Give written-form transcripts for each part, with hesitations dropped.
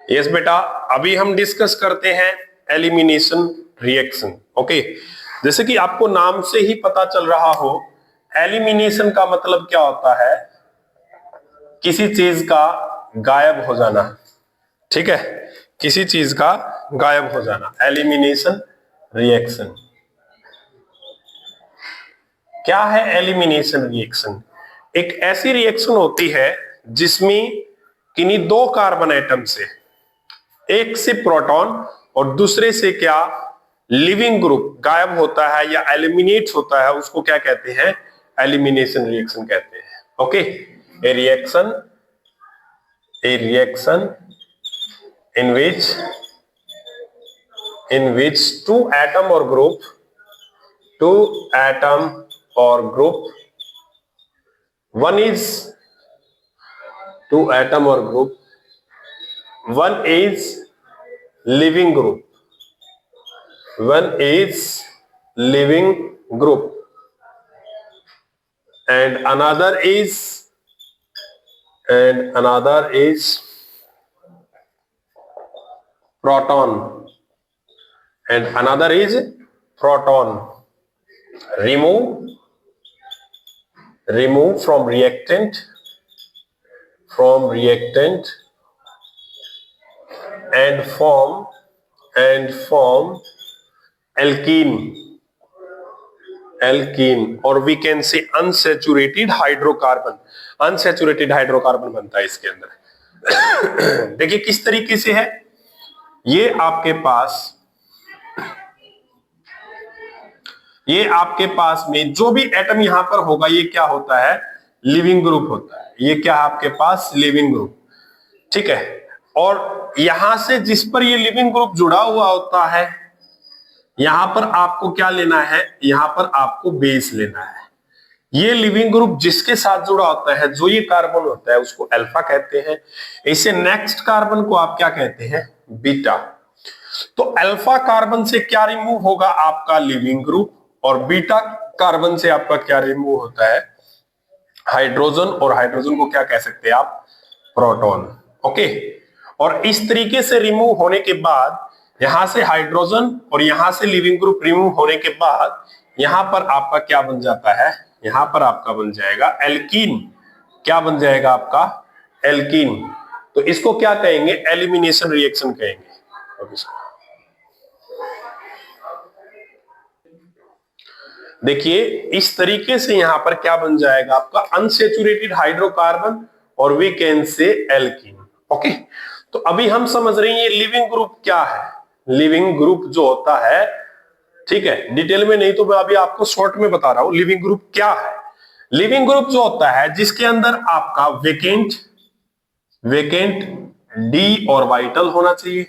Yes बेटा, अभी हम डिस्कस करते हैं एलिमिनेशन रिएक्शन। ओके, जैसे कि आपको नाम से ही पता चल रहा हो, एलिमिनेशन का मतलब क्या होता है? किसी चीज का गायब हो जाना। ठीक है, किसी चीज का गायब हो जाना, एलिमिनेशन रिएक्शन। क्या है एलिमिनेशन रिएक्शन? एक ऐसी रिएक्शन होती है जिसमें किन्हीं दो कार्बन एटम से, एक से प्रोटॉन और दूसरे से क्या लिविंग ग्रुप गायब होता है या एलिमिनेट होता है, उसको क्या कहते हैं? एलिमिनेशन रिएक्शन कहते हैं। Okay, A reaction in which two atom or group one is two atom or group, one is living group, one is living group and another is proton and another is proton. Remove from reactant and form alkene or we can say unsaturated hydrocarbon बनता है इसके अंदर। देखिए किस तरीके से है ये आपके पास में जो भी एटम यहां पर होगा ये क्या होता है? लिविंग ग्रुप होता है। ये क्या है आपके पास? Leaving group. ठीक है, और यहां से जिस पर ये लिविंग ग्रुप जुड़ा हुआ होता है, यहां पर आपको क्या लेना है? यहां पर आपको बेस लेना है। ये लिविंग ग्रुप जिसके साथ जुड़ा होता है, जो ये कार्बन होता है, उसको अल्फा कहते हैं। इसे नेक्स्ट कार्बन को आप क्या कहते हैं? बीटा। तो अल्फा कार्बन से क्या रिमूव होगा? आपका लिविंग ग्रुप। और बीटा कार्बन से आपका क्या रिमूव होता है? हाइड्रोजन। और हाइड्रोजन को क्या कह सकते हैं आप? प्रोटॉन। ओके, और इस तरीके से रिमूव होने के बाद यहां से हाइड्रोजन और यहां से लिविंग ग्रुप रिमूव होने के बाद यहां पर आपका क्या बन जाता है? यहां पर आपका बन जाएगा एल्कीन। क्या बन जाएगा आपका? एल्कीन। तो इसको क्या कहेंगे? एलिमिनेशन रिएक्शन कहेंगे। अब इसको देखिए इस तरीके से यहां पर क्या बन जाएगा आपका? अनसैचुरेटेड हाइड्रोकार्बन और we can say alkene. Okay, तो अभी हम समझ रहे हैं ये लिविंग ग्रुप क्या है। लिविंग ग्रुप जो होता है, ठीक है, डिटेल में नहीं तो मैं अभी आपको शॉर्ट में बता रहा हूं लिविंग ग्रुप क्या है। लिविंग ग्रुप जो होता है जिसके अंदर आपका वेकेंट डी ऑर्बिटल होना चाहिए।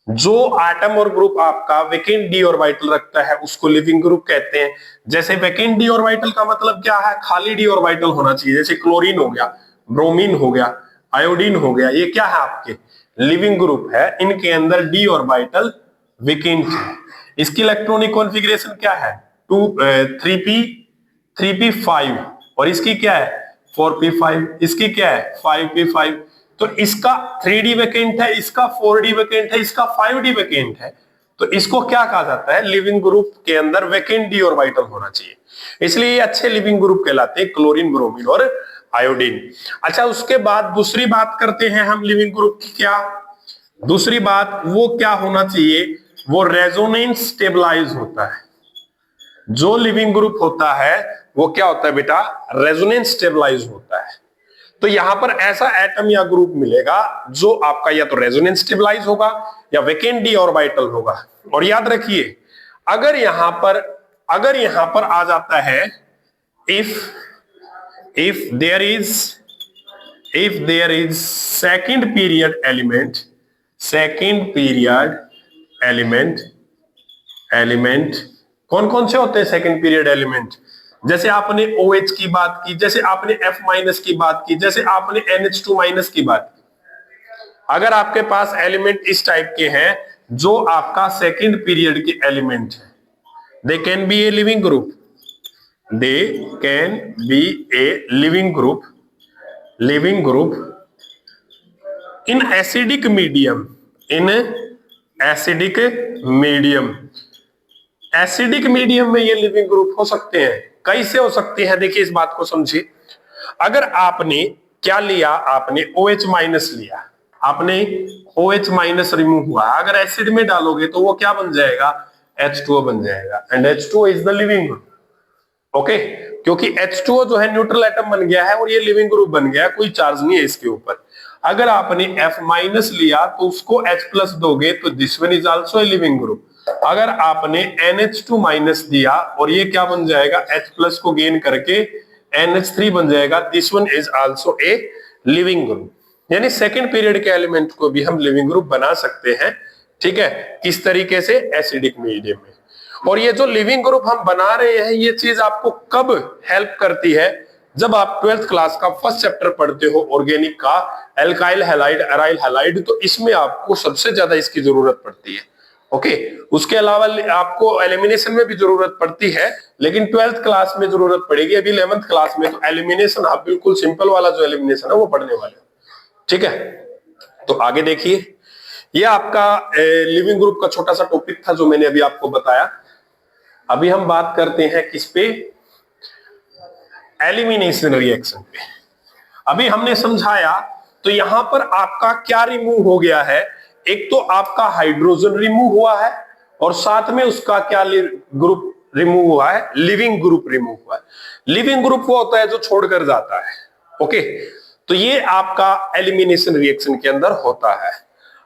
जो एटम और ग्रुप आपका वेकेंट डी ऑर्बिटल रखता है उसको लिविंग ग्रुप कहते हैं। जैसे वेकेंट डी ऑर्बिटल का मतलब क्या है? खाली डी ऑर्बिटल होना चाहिए। जैसे क्लोरीन हो गया, ब्रोमीन हो गया, आयोडीन हो गया, ये क्या है? आपके लिविंग ग्रुप है। इनके अंदर डी ऑर्बिटल वेकेंट है। इसकी इलेक्ट्रॉनिक कॉन्फ़िगरेशन क्या है? 3p5 और इसकी क्या है? 4p5। इसकी क्या है? 5p5। तो इसका 3d वेकेंट है, इसका 4d वेकेंट है, इसका 5d वेकेंट है। तो इसको क्या कहा जाता है? लिविंग ग्रुप के अंदर वेकेंट डी ऑर्बिटल होना चाहिए, इसलिए ये अच्छे लिविंग ग्रुप कहलाते हैं, क्लोरीन, ब्रोमीन और आयोडीन। अच्छा, उसके बाद दूसरी बात करते हैं हम लिविंग ग्रुप की। क्या दूसरी बात? वो क्या होना चाहिए? वो रेजोनेंस स्टेबलाइज होता है। जो लिविंग ग्रुप होता है वो क्या होता है बेटा? रेजोनेंस स्टेबलाइज होता है। तो यहां पर ऐसा एटम या ग्रुप मिलेगा जो आपका या तो रेजोनेंस स्टेबलाइज होगा या वेकेंट डी ऑर्बिटल होगा। और याद रखिए, अगर यहां पर आ जाता है if there is second period element कौन कौन से होते हैं सेकंड पीरियड एलिमेंट? जैसे आपने OH की बात की, जैसे आपने F- की बात की, जैसे आपने NH2- की बात की। अगर आपके पास एलिमेंट इस टाइप के हैं जो आपका सेकंड पीरियड के एलिमेंट है, they can be A living group. Leaving group in acidic medium, in acidic medium, acidic medium में ये लिविंग ग्रुप हो सकते हैं। कैसे हो सकते हैं, देखिए इस बात को समझिए। अगर आपने क्या लिया, आपने OH माइनस लिया, आपने OH माइनस रिमूव हुआ, अगर एसिड में डालोगे तो वो क्या बन जाएगा, H2O बन जाएगा, and H2O is the leaving group. Okay, क्योंकि H2O जो है न्यूट्रल एटम बन गया है और ये लिविंग ग्रुप बन गया, कोई चार्ज नहीं है इसके ऊपर। अगर आपने F माइनस लिया तो उसको H प्लस दोगे तो this one is also a living group. अगर आपने NH2 माइनस दिया और ये क्या बन जाएगा, H प्लस को गेन करके NH3 बन जाएगा, this one is also a living group. यानी सेकंड पीरियड के एलिमेंट को भी हम लिविंग ग्रुप बना सकते हैं। ठीक है, किस तरीके से, एसिडिक मीडियम में। और ये जो लिविंग ग्रुप हम बना रहे हैं, ये चीज आपको कब हेल्प करती है, जब आप 12th क्लास का फर्स्ट चैप्टर पढ़ते हो ऑर्गेनिक का, एल्काइल हैलाइड, एराइल हैलाइड, तो इसमें आपको सबसे ज्यादा इसकी जरूरत पड़ती है। ओके, उसके अलावा आपको एलिमिनेशन में भी जरूरत पड़ती है, लेकिन 12th क्लास में जरूरत पड़ेगी। अभी 11th क्लास में तो एलिमिनेशन आप बिल्कुल सिंपल वाला जो एलिमिनेशन है वो पढ़ने वाले हो। ठीक है, तो आगे देखिए, ये आपका लिविंग ग्रुप का छोटा सा टॉपिक था जो मैंने अभी आपको बताया। अभी हम बात करते हैं किस पे, एलिमिनेशन रिएक्शन पे। अभी हमने समझाया तो यहां पर आपका क्या रिमूव हो गया है, एक तो आपका हाइड्रोजन रिमूव हुआ है और साथ में उसका क्या ग्रुप रिमूव हुआ है, लिविंग ग्रुप रिमूव हुआ है। लिविंग ग्रुप वो होता है जो छोड़कर जाता है। ओके, तो ये आपका एलिमिनेशन रिएक्शन के अंदर होता है।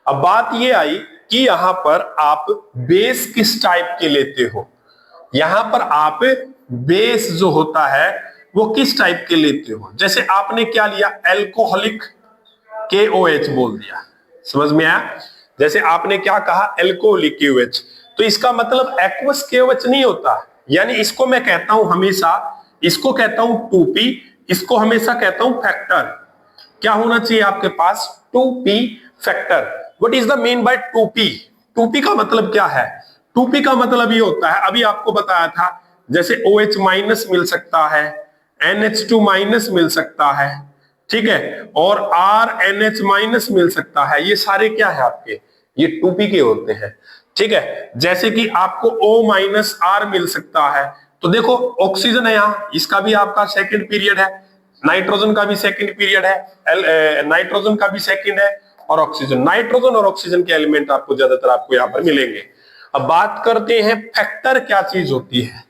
अब बात ये आई कि यहां पर आप बेस किस टाइप के लेते हो, यहां पर आप बेस जो होता है वो किस टाइप के लेते हो। जैसे आपने क्या लिया, एल्कोहलिक KOH बोल दिया, समझ में आया। जैसे आपने क्या कहा, एल्कोहलिक KOH, तो इसका मतलब एक्वस KOH नहीं होता। यानी इसको मैं कहता हूं हमेशा, इसको कहता हूं 2P, इसको हमेशा कहता हूं फैक्टर। क्या होना चाहिए आपके पास, 2P factor. What is the mean by 2P? 2P का मतलब क्या है, 2P का मतलब ये होता है, अभी आपको बताया था, जैसे OH माइनस मिल सकता है, NH2 माइनस मिल सकता है, ठीक है, और RNH माइनस मिल सकता है। ये सारे क्या है आपके, ये 2P के होते हैं। ठीक है, जैसे कि आपको O माइनस R मिल सकता है, तो देखो ऑक्सीजन है यहां, इसका भी आपका सेकंड पीरियड है, नाइट्रोजन का भी सेकंड पीरियड है, नाइट्रोजन का भी सेकंड है, और ऑक्सीजन, नाइट्रोजन और ऑक्सीजन के एलिमेंट आपको ज्यादातर आपको यहां पर मिलेंगे। अब बात करते हैं फैक्टर क्या चीज होती है।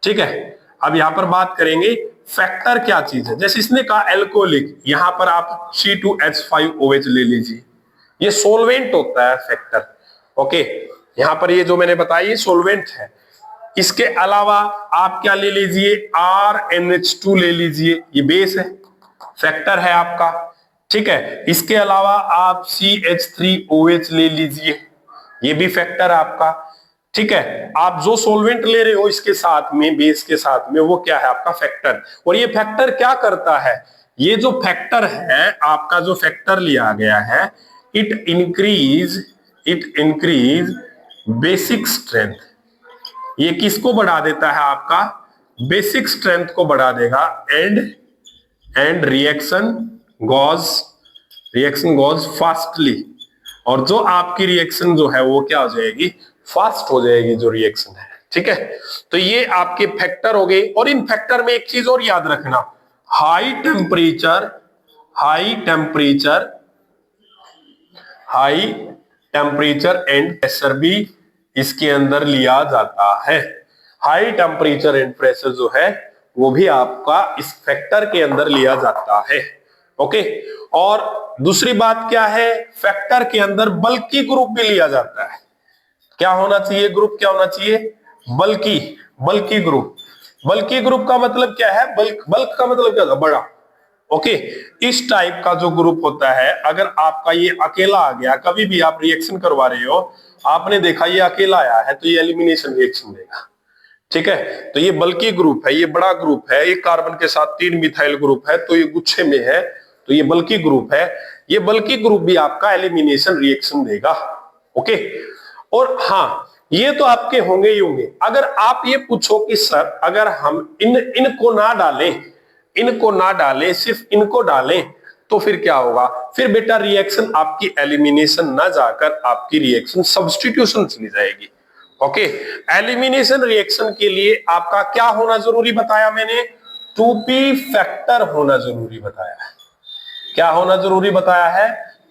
ठीक है, अब यहां पर बात करेंगे फैक्टर क्या चीज है। जैसे इसने कहा एल्कोहलिक, यहां पर आप C2H5OH ले लीजिए, ये सोलवेंट होता है फैक्टर। ओके, यहां पर ये जो मैंने बताया ये सोलवेंट है। इसके अलावा आप क्या ले लीजिए, RNH2 ले लीजिए, ये बेस है, फैक्टर है आपका। ठीक है, इसके अलावा आप CH3OH ले लीजिए, ये भी फैक्टर है आपका। ठीक है, आप जो सॉल्वेंट ले रहे हो इसके साथ में, बेस के साथ में, वो क्या है आपका फैक्टर। और ये फैक्टर क्या करता है, ये जो फैक्टर है आपका, जो फैक्टर लिया गया है, इट इंक्रीज बेसिक स्ट्रेंथ। ये किसको बढ़ा देता है, आपका बेसिक स्ट्रेंथ को बढ़ा देगा, एंड रिएक्शन गोज फास्टली। और जो आपकी रिएक्शन जो है वो क्या हो जाएगी, फास्ट हो जाएगी जो रिएक्शन है। ठीक है, तो ये आपके फैक्टर हो गए। और इन फैक्टर में एक चीज और याद रखना, हाई टेम्परेचर एंड प्रेशर भी इसके अंदर लिया जाता है। हाई टेम्परेचर एंड प्रेशर जो है वो भी आपका इस फैक्टर के अंदर लिया जाता है। ओके, और दूसरी बात क्या है, फैक्टर के अंदर बल्कि ग्रुप भी लिया जाता है। क्या होना चाहिए, ग्रुप क्या होना चाहिए, बल्कि ग्रुप। बल्कि ग्रुप का मतलब क्या है, बल्क का मतलब क्या होता है, बड़ा। ओके, इस टाइप का जो ग्रुप होता है, अगर आपका ये अकेला आ गया, कभी भी आप रिएक्शन करवा रहे हो, आपने देखा ये अकेला आया है तो ये एलिमिनेशन रिएक्शन देगा। ठीक है, तो ये बल्कि ग्रुप है, ये बड़ा ग्रुप है, एक कार्बन के साथ 3 मिथाइल ग्रुप है, तो ये गुच्छे में है, तो ये बल्कि ग्रुप है। ये बल्कि ग्रुप भी आपका एलिमिनेशन रिएक्शन देगा। ओके, और हाँ, ये तो आपके होंगे ही होंगे। अगर आप ये पूछो कि सर अगर हम इनको ना डालें, सिर्फ इनको डालें, तो फिर क्या होगा, फिर बेटा रिएक्शन आपकी एलिमिनेशन ना जाकर आपकी रिएक्शन सब्स्टिट्यूशन चली जाएगी। ओके, एलिमिनेशन रिएक्शन के लिए आपका क्या होना जरूरी बताया मैंने, 2p फैक्टर होना जरूरी बताया है। क्या होना जरूरी बताया है,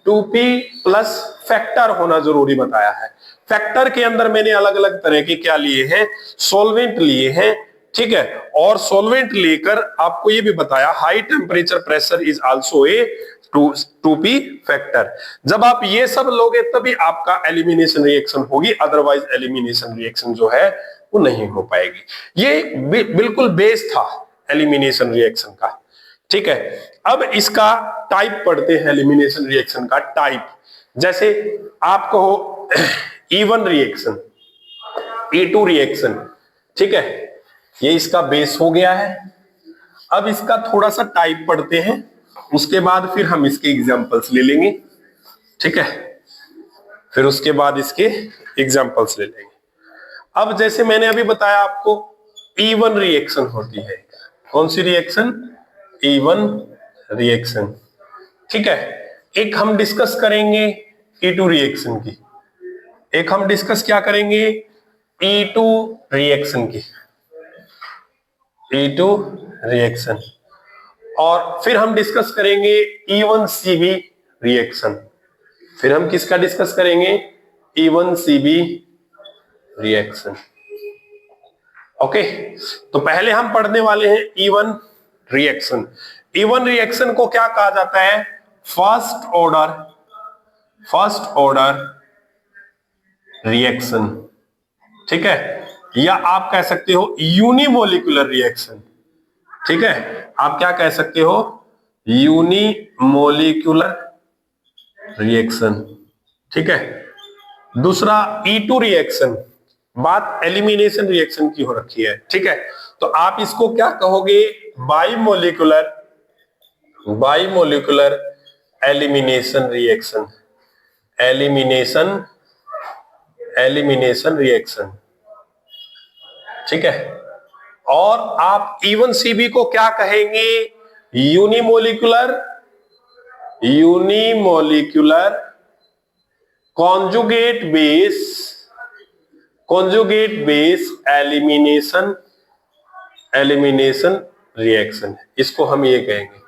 2p प्लस फैक्टर होना जरूरी बताया है। फैक्टर के अंदर मैंने अलग अलग तरह के क्या लिए हैं, सॉल्वेंट लिए हैं, ठीक है। और सॉल्वेंट लेकर आपको ये भी बताया high temperature pressure is also a 2p factor. जब आप ये सब लोगे तभी आपका एलिमिनेशन रिएक्शन होगी, अदरवाइज एलिमिनेशन रिएक्शन जो है वो नहीं हो पाएगी। ये बिल्कुल बेस था एलिमिनेशन रिएक्शन का, ठीक है। अब इसका टाइप पढ़ते हैं, एलिमिनेशन रिएक्शन का टाइप। जैसे आप कहो E1 रिएक्शन, E2 रिएक्शन, ठीक है, ये इसका बेस हो गया है। अब इसका थोड़ा सा टाइप पढ़ते हैं, उसके बाद फिर हम इसके एग्जांपल्स ले लेंगे, ठीक है, फिर उसके बाद इसके एग्जांपल्स ले लेंगे। अब जैसे मैंने अभी बताया आपको E1 रिएक्शन होती है, कौन सी रिएक्शन, E1 रिएक्शन, ठीक है। एक हम डिस्कस करेंगे E2 रिएक्शन की, एक हम डिस्कस क्या करेंगे, E2 रिएक्शन की, E2 रिएक्शन, और फिर हम डिस्कस करेंगे E1CB रिएक्शन। फिर हम किसका डिस्कस करेंगे, E1CB रिएक्शन। ओके, तो पहले हम पढ़ने वाले हैं E1 रिएक्शन। E1 रिएक्शन को क्या कहा जाता है, फर्स्ट ऑर्डर रिएक्शन, ठीक है, या आप कह सकते हो यूनिमोलिकुलर रिएक्शन, ठीक है, आप क्या कह सकते हो, यूनिमोलिकुलर रिएक्शन, ठीक है। दूसरा E2 रिएक्शन, बात एलिमिनेशन रिएक्शन की हो रखी है, ठीक है, तो आप इसको क्या कहोगे, बाइमोलिकुलर एलिमिनेशन रिएक्शन, एलिमिनेशन रिएक्शन, ठीक है। और आप E1CB को क्या कहेंगे, unimolecular conjugate base elimination reaction, इसको हम ये कहेंगे,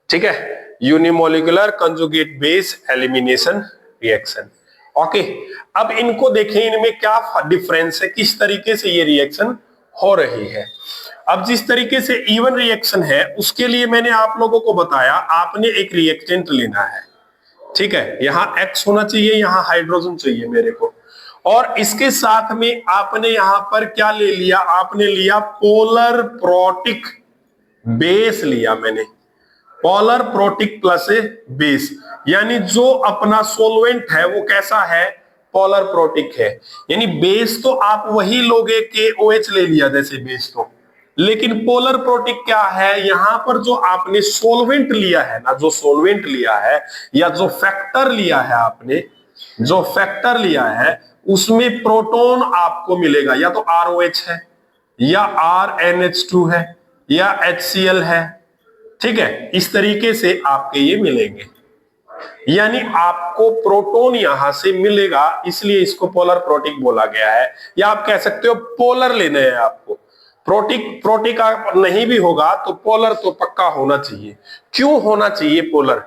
ठीक है, unimolecular conjugate base elimination reaction. Okay, अब इनको देखें, इनमें क्या डिफरेंस है, किस तरीके से ये रिएक्शन हो रही है। अब जिस तरीके से E1 रिएक्शन है उसके लिए मैंने आप लोगों को बताया, आपने एक रिएक्टेंट लेना है, ठीक है, यहां X होना चाहिए, यहां हाइड्रोजन चाहिए मेरे को, और इसके साथ में आपने यहां पर क्या ले लिया, आपने लिया पोलर प्रोटिक बेस लिया मैंने, पोलर प्रोटिक प्लस बेस, यानी जो अपना सोलवेंट है वो कैसा है, पोलर प्रोटिक है। यानी बेस तो आप वही लोगे KOH ले लिया जैसे बेस तो, लेकिन पोलर प्रोटिक क्या है, यहां पर जो आपने सोलवेंट लिया है ना, जो सोलवेंट लिया है या जो फैक्टर लिया है आपने, जो फैक्टर लिया है उसमें प्रोटॉन आपको मिलेगा, या तो ROH है या RNH2 है या HCl है, ठीक है, इस तरीके से आपके ये मिलेंगे, यानी आपको प्रोटॉन यहां से मिलेगा, इसलिए इसको पोलर प्रोटिक बोला गया है। या आप कह सकते हो पोलर लेने हैं आपको, प्रोटिक नहीं भी होगा तो पोलर तो पक्का होना चाहिए। क्यों होना चाहिए पोलर,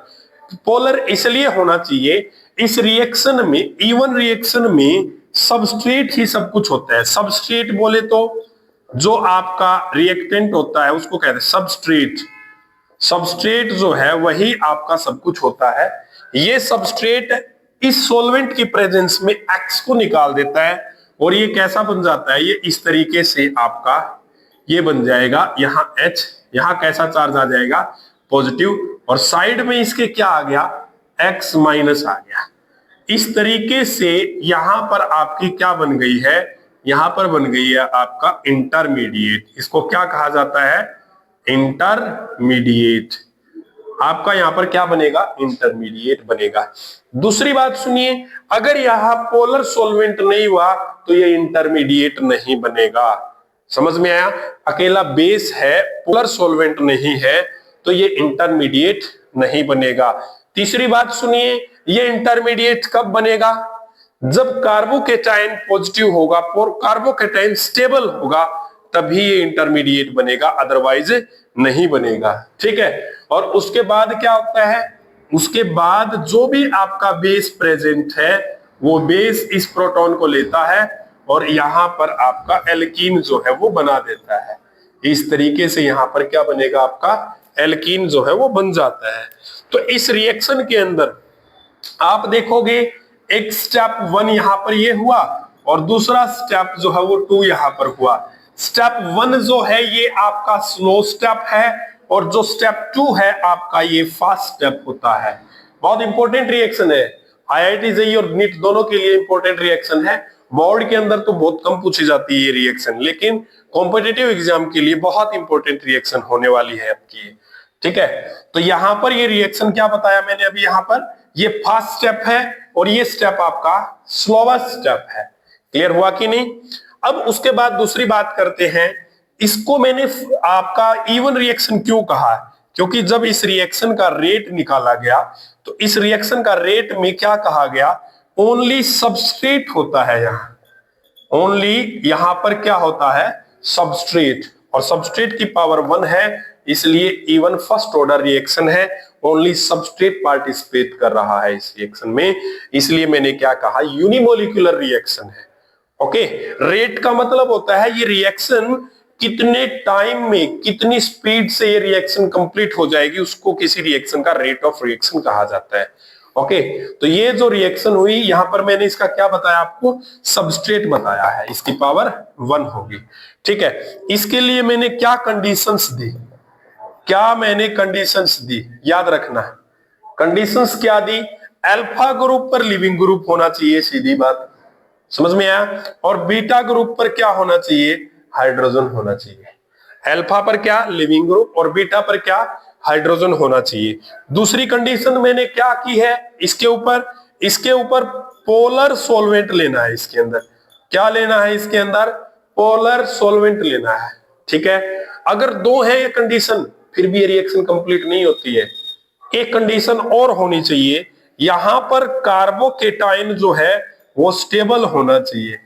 पोलर इसलिए होना चाहिए, इस रिएक्शन में, E1 रिएक्शन में सबस्ट्रेट ही सब कुछ होता है। सबस्ट्रेट बोले तो जो आपका रिएक्टेंट होता है उसको कहते हैं सबस्ट्रेट जो है वही आपका सब कुछ होता है। ये सबस्ट्रेट इस सॉल्वेंट की प्रेजेंस में X को निकाल देता है, और ये कैसा बन जाता है, ये इस तरीके से आपका ये बन जाएगा, यहाँ H, यहाँ कैसा चार्ज आ जाएगा, पॉजिटिव, और साइड में इसके क्या आ गया, X माइनस आ गया। इस तरीके से यहां पर आपकी क्या बन गई है, यहां पर बन गई है आपका इंटरमीडिएट। इसको क्या कहा जाता है, इंटरमीडिएट। आपका यहां पर क्या बनेगा, इंटरमीडिएट बनेगा। दूसरी बात सुनिए, अगर यहां पोलर सॉल्वेंट नहीं हुआ तो ये इंटरमीडिएट नहीं बनेगा। समझ में आया, अकेला बेस है, पोलर सॉल्वेंट नहीं है तो ये इंटरमीडिएट नहीं बनेगा। तीसरी बात सुनिए, ये इंटरमीडिएट कब बनेगा? जब कार्बोकेटाइन पॉजिटिव होगा, कार्बोकेटाइन स्टेबल होगा, तभी ये इंटरमीडिएट बनेगा, अदरवाइज नहीं बनेगा। ठीक है। और उसके बाद क्या होता है? उसके बाद जो भी आपका बेस प्रेजेंट है वो बेस इस प्रोटॉन को लेता है और यहां पर आपका एल्कीन जो है वो बना देता है। इस तरीके से यहां पर क्या बनेगा? आपका एल्कीन जो है वो बन जाता है। तो इस रिएक्शन के अंदर आप देखोगे एक स्टेप 1 यहां पर ये हुआ और दूसरा स्टेप जो है वो 2 यहां पर हुआ। स्टेप 1 जो है ये आपका स्लो स्टेप है और जो स्टेप 2 है आपका ये फास्ट स्टेप होता है। बहुत इंपॉर्टेंट रिएक्शन है, IIT जेईई और नीट दोनों के लिए इंपॉर्टेंट रिएक्शन है। बोर्ड के अंदर तो बहुत कम पूछी जाती है ये रिएक्शन, लेकिन कॉम्पिटिटिव एग्जाम के लिए बहुत इंपॉर्टेंट रिएक्शन होने वाली है आपकी। ठीक है। तो यहां पर ये रिएक्शन क्या बताया मैंने अभी, यहां पर ये फास्ट स्टेप है और ये स्टेप आपका स्लोवेस्ट स्टेप है। क्लियर हुआ कि नहीं? अब उसके बाद दूसरी बात करते हैं, इसको मैंने आपका इवन रिएक्शन क्यों कहा? क्योंकि जब इस रिएक्शन का रेट निकाला गया तो इस रिएक्शन का रेट में क्या कहा गया? ओनली सबस्ट्रेट होता है यहां, ओनली यहां पर क्या होता है? सबस्ट्रेट, और सबस्ट्रेट की पावर 1 है, इसलिए इवन फर्स्ट ऑर्डर रिएक्शन है, ओनली सबस्ट्रेट पार्टिसिपेट कर रहा है इस रिएक्शन में, इसलिए मैंने क्या कहा? यूनिमोलिकुलर रिएक्शन है। ओके। रेट का मतलब होता है ये रिएक्शन कितने टाइम में, कितनी स्पीड से ये रिएक्शन कंप्लीट हो जाएगी, उसको किसी रिएक्शन का रेट ऑफ रिएक्शन कहा जाता है। ओके। तो ये जो रिएक्शन हुई यहां पर मैंने इसका क्या बताया आपको? सबस्ट्रेट बताया है, इसकी पावर 1 होगी। ठीक है। इसके लिए मैंने क्या कंडीशंस दी? क्या मैंने कंडीशंस दी? याद रखना है कंडीशंस क्या दी? अल्फा ग्रुप पर लिविंग ग्रुप होना चाहिए, सीधी बात, समझ में आया? और बीटा ग्रुप पर क्या होना चाहिए? हाइड्रोजन होना चाहिए। अल्फा पर क्या? लिविंग ग्रुप, और बीटा पर क्या? हाइड्रोजन होना चाहिए। दूसरी कंडीशन मैंने क्या की है? इसके ऊपर पोलर सॉल्वेंट लेना है। इसके अंदर क्या लेना है? इसके अंदर पोलर सॉल्वेंट लेना है। ठीक है। अगर 2 है ये कंडीशन फिर भी ये रिएक्शन कंप्लीट नहीं होती है। एक कंडीशन और होनी चाहिए, यहां पर कार्बोकेटाइन जो है वो स्टेबल होना चाहिए।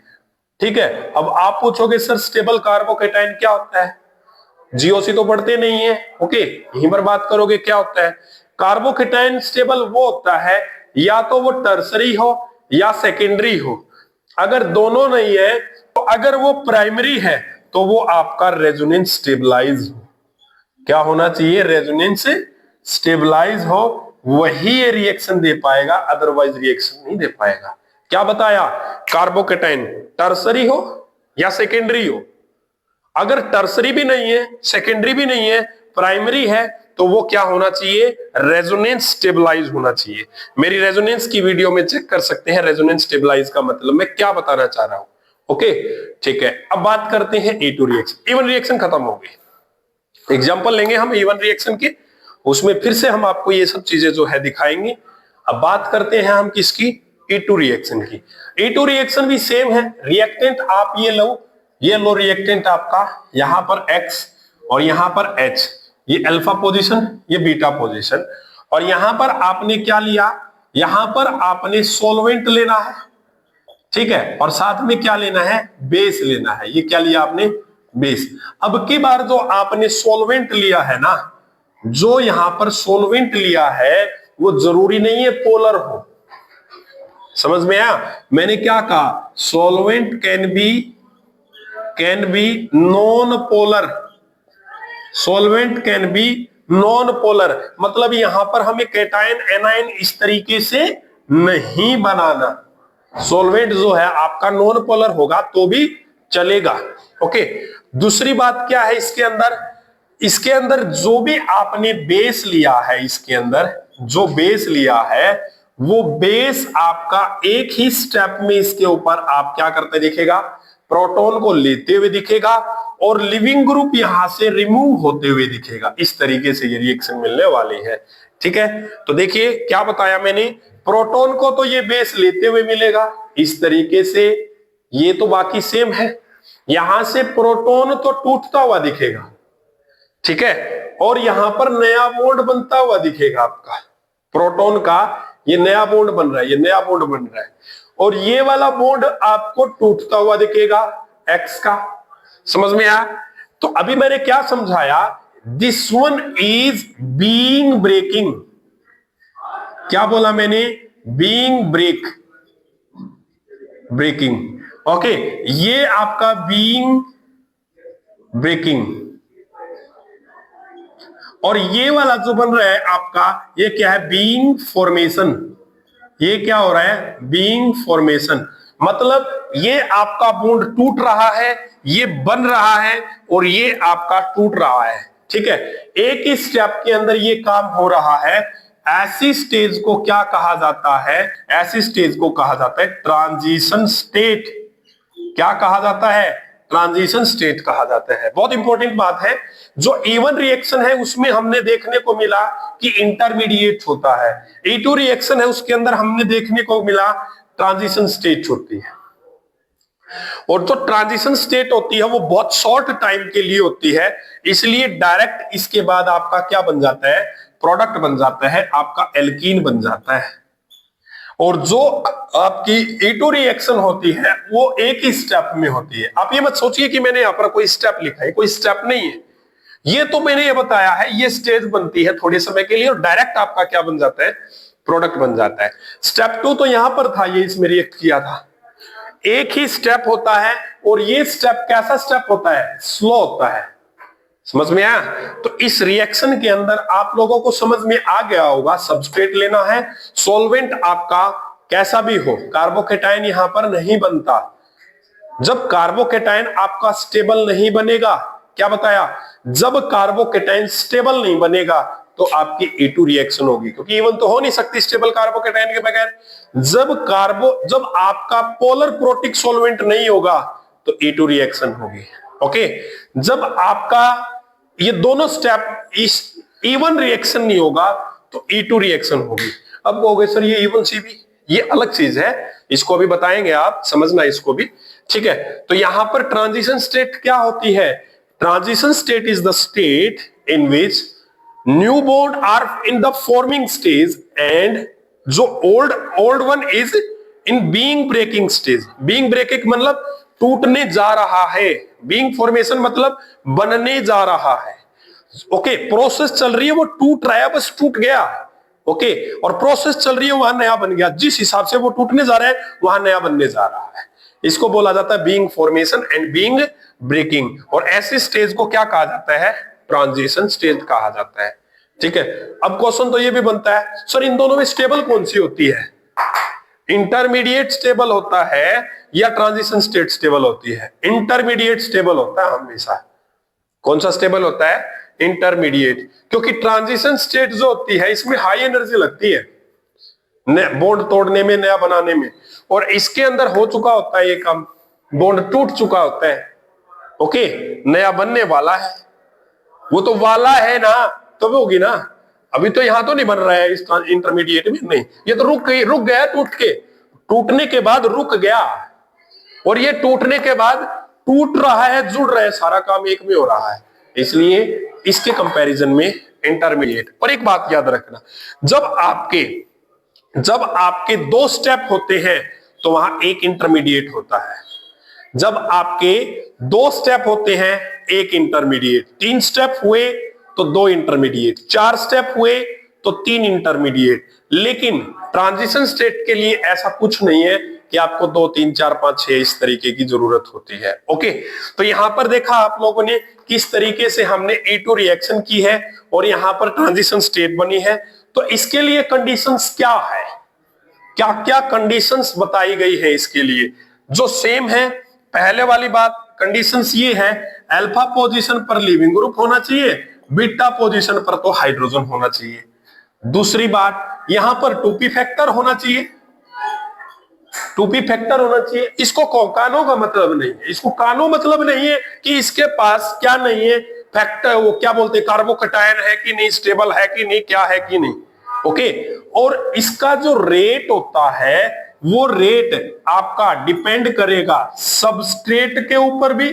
ठीक है। अब आप पूछोगे सर स्टेबल कार्बोकेटाइन क्या होता है? जीओसी तो पढ़ते नहीं है। ओके, यहीं पर बात करोगे क्या होता है। कार्बोकेटाइन स्टेबल वो होता है या तो वो टर्सरी हो या सेकेंडरी हो। अगर दोनों नहीं है तो अगर वो प्राइमरी है तो वो आपका रेजोनेंस स्टेबलाइज हो। क्या होना चाहिए? रेजोनेंस स्टेबलाइज हो, वही ये रिएक्शन दे पाएगा, अदरवाइज रिएक्शन नहीं दे पाएगा। क्या बताया? कार्बोकेटाइन टर्सरी हो या सेकेंडरी हो। अगर टर्सरी भी नहीं है, सेकेंडरी भी नहीं है, प्राइमरी है, तो वो क्या होना चाहिए? रेजोनेंस स्टेबलाइज होना चाहिए। मेरी रेजोनेंस की वीडियो में चेक कर सकते हैं रेजोनेंस स्टेबलाइज का मतलब मैं क्या बताना चाह रहा हूं। ओके, ठीक है। अब बात करते हैं E2 रिएक्शन। इवन रिएक्शन खत्म हो गई। एग्जांपल लेंगे हम इवन रिएक्शन के, उसमें फिर से हम आपको ये सब चीजें जो है दिखाएंगे। अब बात करते हैं हम किसकी? E2 रिएक्शन की। E2 रिएक्शन भी सेम है। रिएक्टेंट आप ये लो रिएक्टेंट आपका यहां पर X और यहां पर H, ये अल्फा पोजीशन, ये बीटा पोजीशन, और यहां पर आपने क्या लिया? यहां पर आपने सॉल्वेंट लेना है। ठीक है। और साथ में क्या लेना है? बेस लेना है। ये क्या लिया आपने? बेस। अब की बार जो आपने सॉल्वेंट लिया है ना, जो यहां पर सॉल्वेंट लिया है वो जरूरी नहीं है पोलर हो। समझ में आया? मैंने क्या कहा? Solvent can be non polar. Solvent can be non polar, मतलब यहां पर हमें कैटायन एनायन इस तरीके से नहीं बनाना। सॉल्वेंट जो है आपका नॉन पोलर होगा तो भी चलेगा। ओके। दूसरी बात क्या है इसके अंदर जो भी आपने बेस लिया है, इसके अंदर जो बेस लिया है वो बेस आपका एक ही स्टेप में इसके ऊपर आप क्या करते दिखेगा? प्रोटॉन को लेते हुए दिखेगा और लिविंग ग्रुप यहां से रिमूव होते हुए दिखेगा। इस तरीके से ये रिएक्शन मिलने वाली है। ठीक है। तो देखिए क्या बताया मैंने, प्रोटॉन को तो ये बेस लेते हुए मिलेगा इस तरीके से, ये तो बाकी सेम है। यहां से प्रोटॉन तो टूटता हुआ दिखेगा। ठीक है। और यहां पर नया बॉन्ड बनता हुआ दिखेगा आपका, प्रोटॉन का ये नया बॉन्ड बन रहा है, ये नया बॉन्ड बन रहा है, और ये वाला बॉन्ड आपको टूटता हुआ दिखेगा एक्स का। समझ में आया? तो अभी मैंने क्या समझाया, this one is being breaking. क्या बोला मैंने? Being breaking. ओके, ये आपका बीइंग ब्रेकिंग, और ये वाला जो बन रहा है आपका, ये क्या है? Being formation. ये क्या हो रहा है? Being formation. मतलब ये आपका बॉन्ड टूट रहा है, ये बन रहा है, और ये आपका टूट रहा है। ठीक है, एक ही स्टेप के अंदर ये काम हो रहा है। ऐसी स्टेज को क्या कहा जाता है? ऐसी स्टेज को कहा जाता है ट्रांजिशन स्टेट। क्या कहा जाता है? ट्रांजिशन स्टेट कहा जाता है। बहुत इंपॉर्टेंट बात है। जो E1 रिएक्शन है उसमें हमने देखने को मिला कि इंटरमीडिएट होता है। E2 रिएक्शन है उसके अंदर हमने देखने को मिला ट्रांजिशन स्टेट होती है। और जो ट्रांजिशन स्टेट होती है वो बहुत शॉर्ट टाइम के लिए होती है, इसलिए डायरेक्ट इसके बाद आपका क्या बन जाता है? प्रोडक्ट बन जाता है, आपका एल्कीन बन जाता है। और जो आपकी E2 रिएक्शन होती है वो एक ही स्टेप में होती है। आप ये मत सोचिए कि मैंने यहां पर कोई स्टेप लिखा है, कोई स्टेप नहीं है। ये तो मैंने ये बताया है, ये स्टेज बनती है थोड़े समय के लिए और डायरेक्ट आपका क्या बन जाता है? प्रोडक्ट बन जाता है। स्टेप 2 तो यहां पर था, ये इसमें रिएक्ट किया था। एक ही स्टेप होता है, और ये स्टेप कैसा स्टेप होता है? स्लो होता है। समझ में आया? तो इस रिएक्शन के अंदर आप लोगों को समझ में आ गया होगा, सबस्ट्रेट लेना है, सॉल्वेंट आपका कैसा भी हो, कार्बोकेटाइन यहां पर नहीं बनता। जब कार्बोकेटाइन आपका स्टेबल नहीं बनेगा, क्या बताया? जब कार्बोकेटाइन स्टेबल नहीं बनेगा तो आपकी E2 रिएक्शन होगी, क्योंकि इवन तो हो नहीं सकती स्टेबल कार्बोकेटाइन के बगैर। जब आपका पोलर प्रोटिक सॉल्वेंट नहीं होगा तो E2 रिएक्शन होगी। ओके, जब आपका ये दोनों स्टेप इस E1 रिएक्शन नहीं होगा तो E2 रिएक्शन होगी। अब कहोगे सर ये E1 CB, ये अलग चीज है, इसको भी बताएंगे, आप समझना इसको भी। ठीक है, तो यहां पर ट्रांजिशन स्टेट क्या होती है? Transition state is the state in which new bond are in the forming stage and जो old one is in being breaking stage. Being breaking मतलब टूटने जा रहा है, बीइंग फॉर्मेशन मतलब बनने जा रहा है। ओके, प्रोसेस चल रही है, वो टूट रहा है, बस टूट गया। ओके, और प्रोसेस चल रही है, वहां नया बन गया। जिस हिसाब से वो टूटने जा रहा है वहां नया बनने जा रहा है। इसको बोला जाता है being formation and being breaking. और ऐसी स्टेज को क्या कहा जाता है? ट्रांजिशन स्टेज कहा जाता है। ठीक है, अब क्वेश्चन तो ये भी बनता है, सर इन दोनों में स्टेबल कौन सी होती है? इंटरमीडिएट स्टेबल होता है या ट्रांजिशन स्टेट स्टेबल होती है? इंटरमीडिएट स्टेबल होता है हमेशा। कौन सा स्टेबल होता है? इंटरमीडिएट, क्योंकि ट्रांजिशन स्टेट जो होती है इसमें हाई एनर्जी लगती है बॉन्ड तोड़ने में, नया बनाने में, और इसके अंदर हो चुका होता है ये काम, बॉन्ड टूट चुका होता है। ओके, नया बनने वाला है, वो तो वाला है ना, तो वो होगी ना। अभी तो यहां तो नहीं बन रहा है इस इंटरमीडिएट में, नहीं, ये तो रुक गया टूट के, टूटने के बाद रुक गया, और ये टूटने के बाद टूट रहा है, जुड़ रहा है, सारा काम एक में हो रहा है, इसलिए इसके कंपैरिजन में इंटरमीडिएट। और एक बात याद रखना, जब आपके 2 स्टेप होते हैं तो वहां एक इंटरमीडिएट होता है। जब आपके 2 स्टेप होते हैं एक इंटरमीडिएट, 3 स्टेप हुए तो 2 इंटरमीडिएट, 4 स्टेप हुए तो 3 इंटरमीडिएट। लेकिन ट्रांजिशन स्टेट के लिए ऐसा कुछ नहीं है कि आपको 2 3 4 5 6 इस तरीके की जरूरत होती है। ओके, तो यहां पर देखा आप लोगों ने किस तरीके से हमने E2 रिएक्शन की है और यहां पर ट्रांजिशन स्टेट बनी है। तो इसके लिए कंडीशंस क्या है, क्या क्या कंडीशंस बताई गई है इसके लिए, जो सेम है। पहले वाली बात कंडीशंस ये है, अल्फा पोजीशन पर लिविंग ग्रुप होना चाहिए, बीटा पोजीशन पर तो हाइड्रोजन होना चाहिए। दूसरी बात, यहां पर 2p फैक्टर होना चाहिए, 2p फैक्टर होना चाहिए। इसको कानो का मतलब नहीं है, इसको कानो मतलब नहीं है कि इसके पास क्या नहीं है फैक्टर, वो क्या बोलते हैं, कार्बोकेटायन है कि नहीं, स्टेबल है कि नहीं, क्या है कि नहीं। ओके, और इसका जो रेट होता है वो रेट आपका डिपेंड करेगा सबस्ट्रेट के ऊपर भी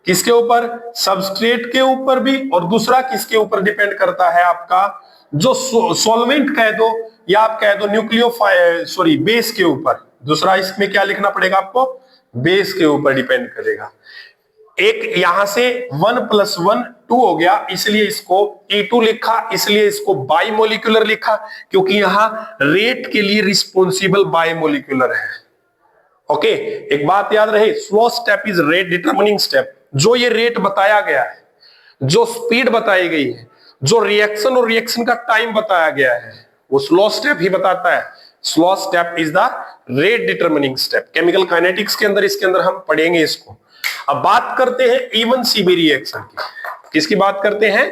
किसके ऊपर? सबस्ट्रेट के ऊपर भी, और दूसरा किसके ऊपर डिपेंड करता है? आपका जो सॉल्वेंट कह दो या आप कह दो बेस के ऊपर। दूसरा इसमें क्या लिखना पड़ेगा आपको? बेस के ऊपर डिपेंड करेगा। एक यहां से 1 + 1 2 हो गया, इसलिए इसको E2 लिखा, इसलिए इसको बाइमोलिकुलर लिखा, क्योंकि यहां रेट के लिए रिस्पॉन्सिबल बाइमोलिकुलर है। ओके, एक बात याद रहे, slow step is rate determining step. जो ये रेट बताया गया है, जो स्पीड बताई गई है, जो रिएक्शन और रिएक्शन का टाइम बताया गया है, वो स्लो स्टेप ही बताता है। Slow step is the rate determining step. Chemical kinetics के अंदर इसके अंदर हम पढ़ेंगे इसको। अब बात करते हैं E1CB रिएक्शन की। किसकी बात करते हैं?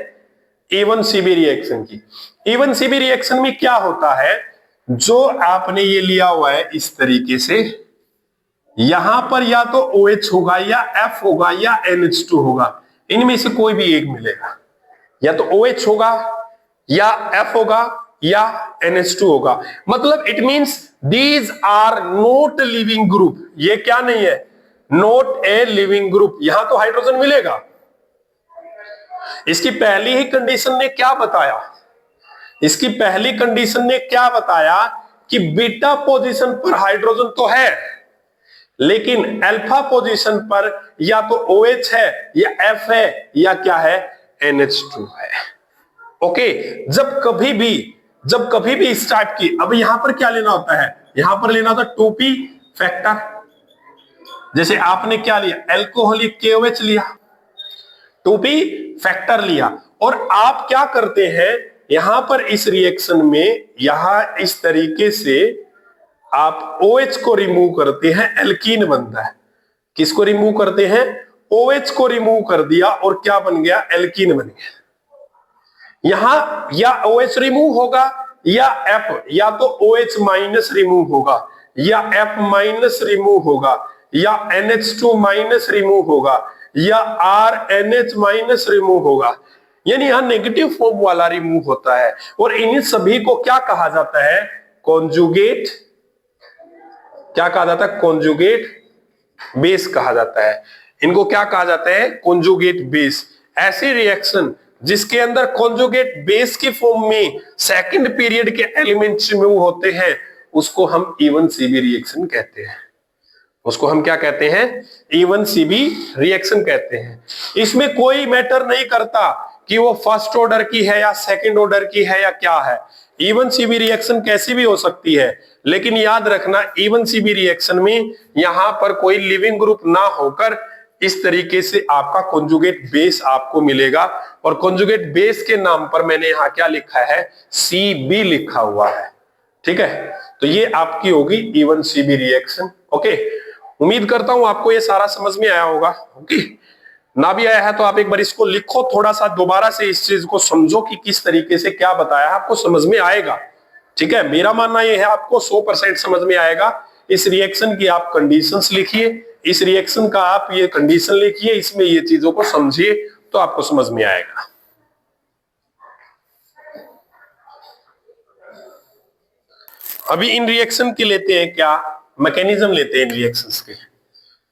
E1CB रिएक्शन की। E1CB रिएक्शन में क्या होता है? जो आपने ये लिया हुआ है इस तरीके से, यहां पर या तो OH होगा या F होगा या NH2 होगा, इनमें से कोई भी एक मिलेगा। या तो OH होगा या F होगा या NH2 होगा। मतलब it means these are not living group. ये क्या नहीं है? Not a living group. यहां तो हाइड्रोजन मिलेगा। इसकी पहली ही कंडीशन ने क्या बताया? इसकी पहली कंडीशन ने क्या बताया कि बीटा पोजीशन पर हाइड्रोजन तो है, लेकिन अल्फा पोजीशन पर या तो OH है या F है या क्या है? NH2 है। ओके, जब कभी भी इस टाइप की, अब यहां पर क्या लेना होता है? यहां पर लेना होता है 2p फैक्टर। जैसे आपने क्या लिया? एल्कोहलिक KOH लिया, 2p फैक्टर लिया, और आप क्या करते हैं यहां पर इस रिएक्शन में, यहां इस तरीके से आप OH को रिमूव करते हैं, एल्कीन बनता है। किसको रिमूव करते हैं? OH को रिमूव कर दिया और क्या बन गया? एल्कीन बन गया। यहां या OH रिमूव होगा या F, या तो OH माइनस रिमूव होगा या F माइनस रिमूव होगा या NH2 माइनस रिमूव होगा या RNH माइनस रिमूव होगा। यानी यहां नेगेटिव फॉर्म वाला रिमूव होता है, और इन सभी को क्या कहा जाता है? कॉन्जुगेट। क्या कहा जाता है? कॉन्जुगेट बेस कहा जाता है। इनको क्या कहा जाता है? Conjugate base. ऐसी रिएक्शन जिसके अंदर कॉन्जुगेट बेस की फॉर्म में सेकंड पीरियड के एलिमेंट्स रिमूव होते हैं, उसको हम E1CB रिएक्शन कहते हैं। उसको हम क्या कहते हैं? E1CB रिएक्शन कहते हैं। इसमें कोई मैटर नहीं करता कि वो फर्स्ट ऑर्डर की है या सेकंड ऑर्डर की है या क्या है। E1CB रिएक्शन कैसी भी हो सकती है, लेकिन याद रखना E1CB रिएक्शन में यहां पर कोई लिविंग ग्रुप ना होकर इस तरीके से आपका कॉन्जुगेट बेस आपको मिलेगा, और कॉन्जुगेट बेस के नाम पर मैंने यहां क्या लिखा है? CB लिखा हुआ है। ठीक है, तो ये आपकी होगी E1CB रिएक्शन। ओके, उम्मीद करता हूं आपको ये सारा समझ में आया होगा। ओके, ना भी आया है तो आप एक बार इसको लिखो, थोड़ा सा दोबारा से इस चीज को समझो कि किस तरीके से क्या बताया है, आपको समझ में आएगा। ठीक है, मेरा मानना यह है आपको 100% समझ में आएगा। इस रिएक्शन की आप कंडीशंस लिखिए, इस रिएक्शन का आप ये कंडीशन लिखिए, इसमें ये चीजों को समझिए, तो आपको समझ में आएगा। अभी इन रिएक्शन के लेते हैं क्या? मैकेनिज्म लेते हैं इन रिएक्शंस के।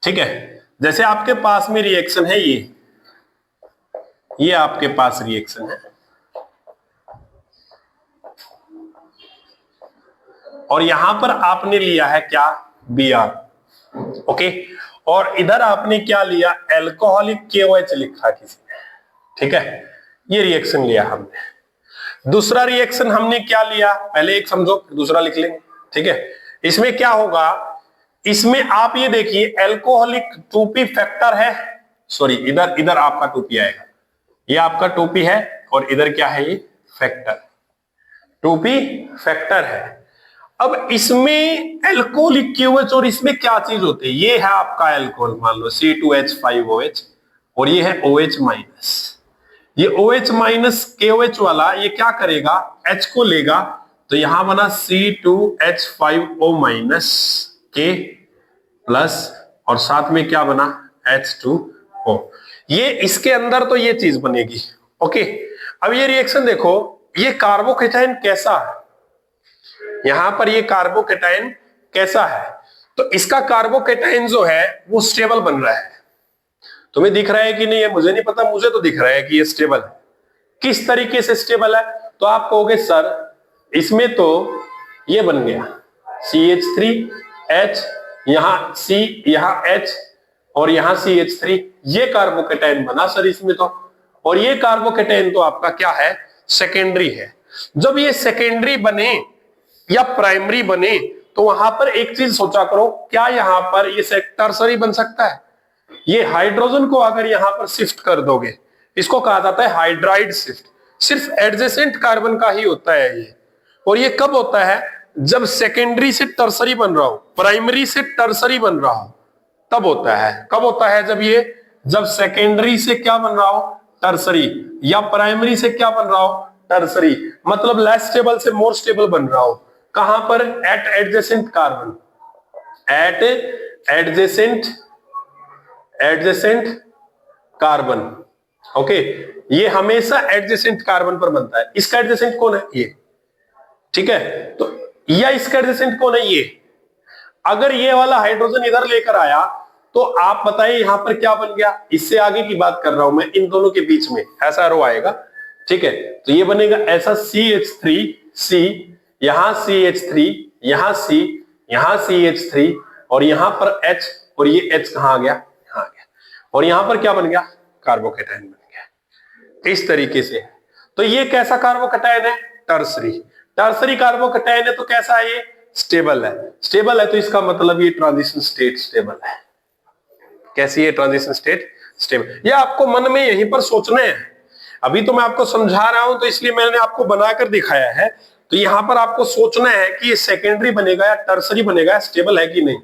ठीक है, जैसे आपके पास में रिएक्शन है, ये आपके पास रिएक्शन है, और यहां पर आपने लिया है क्या? Br। ओके, और इधर आपने क्या लिया? एल्कोहलिक KOH लिखा किसी ने। ठीक है, ये रिएक्शन लिया हमने। दूसरा रिएक्शन हमने क्या लिया? पहले एक समझो, दूसरा लिख लेंगे। ठीक है, इसमें क्या होगा? इसमें आप ये देखिए, एल्कोहलिक 2p फैक्टर है, सॉरी इधर आपका 2p आएगा, ये आपका 2p है, और इधर क्या है? ये फैक्टर 2p फैक्टर है। अब इसमें एल्कोहलिक KOH, और इसमें क्या चीज होती है? ये है आपका एल्कोहल, मान लो C2H5OH, और ये है OH माइनस। ये OH माइनस KOH वाला ये क्या करेगा? H को लेगा, तो यहां बना C2H5O माइनस K प्लस, और साथ में क्या बना? H2O। ये इसके अंदर तो ये चीज बनेगी। ओके, अब ये रिएक्शन देखो, ये कार्बोकेटाइन कैसा है? यहां पर ये कार्बोकेटाइन कैसा है? तो इसका कार्बोकेटाइन जो है वो स्टेबल बन रहा है। तुम्हें दिख रहा है कि नहीं है मुझे नहीं पता, मुझे तो दिख रहा है कि ये स्टेबल है। किस तरीके से स्टेबल है? तो आप कहोगे सर इसमें तो ये बन गया CH3H, यहां C, यहां H और यहां CH3, ये कार्बोकेटाइन बना सर इसमें तो। और ये कार्बोकेटाइन तो आपका क्या है? सेकेंडरी है। जब ये सेकेंडरी बने या प्राइमरी बने तो वहां पर एक चीज सोचा करो, क्या यहां पर ये टर्सरी बन सकता है? ये हाइड्रोजन को अगर यहां पर शिफ्ट कर दोगे, इसको कहा जाता है हाइड्राइड शिफ्ट। सिर्फ एडजेसेंट कार्बन का ही होता है ये। और ये कब होता है? जब सेकेंडरी से टर्सरी बन रहा हो, प्राइमरी से टर्सरी बन रहा हो, तब होता है। कब होता है? जब सेकेंडरी से क्या बन रहा हो? टर्सरी, या प्राइमरी से क्या बन रहा हो? टर्सरी। मतलब लेस स्टेबल से मोर स्टेबल बन रहा हो। कहां पर? At adjacent carbon, at adjacent carbon. Okay, ये हमेशा एडजेसेंट कार्बन पर बनता है। इसका एडजेसेंट कौन है? ये। ठीक है, तो या इसका एडजेसेंट कौन है? ये। अगर ये वाला हाइड्रोजन इधर लेकर आया तो आप बताइए यहां पर क्या बन गया? इससे आगे की बात कर रहा हूं मैं, इन दोनों के बीच में ऐसा रो आएगा। ठीक है, तो ये बनेगा ऐसा CH3C, यहां CH3, यहां C, यहां CH3 और यहां पर H, और ये H कहां आ गया? यहां आ गया। और यहां पर क्या बन गया? कार्बोकेटाइन बन गया। इस तरीके से। तो ये कैसा कार्बोकेटाइन है? टर्सरी। टर्सरी कार्बोकेटाइन है तो कैसा है? ये स्टेबल है। स्टेबल है तो इसका मतलब ये ट्रांजिशन स्टेट स्टेबल है। कैसी है ट्रांजिशन स्टेट? स्टेबल। ये आपको मन में यहीं पर सोचना है। अभी तो मैं आपको समझा रहा हूं तो इसलिए मैंने आपको बनाकर दिखाया है। तो यहां पर आपको सोचना है कि ये सेकेंडरी बनेगा या टर्सरी बनेगा, स्टेबल है कि नहीं।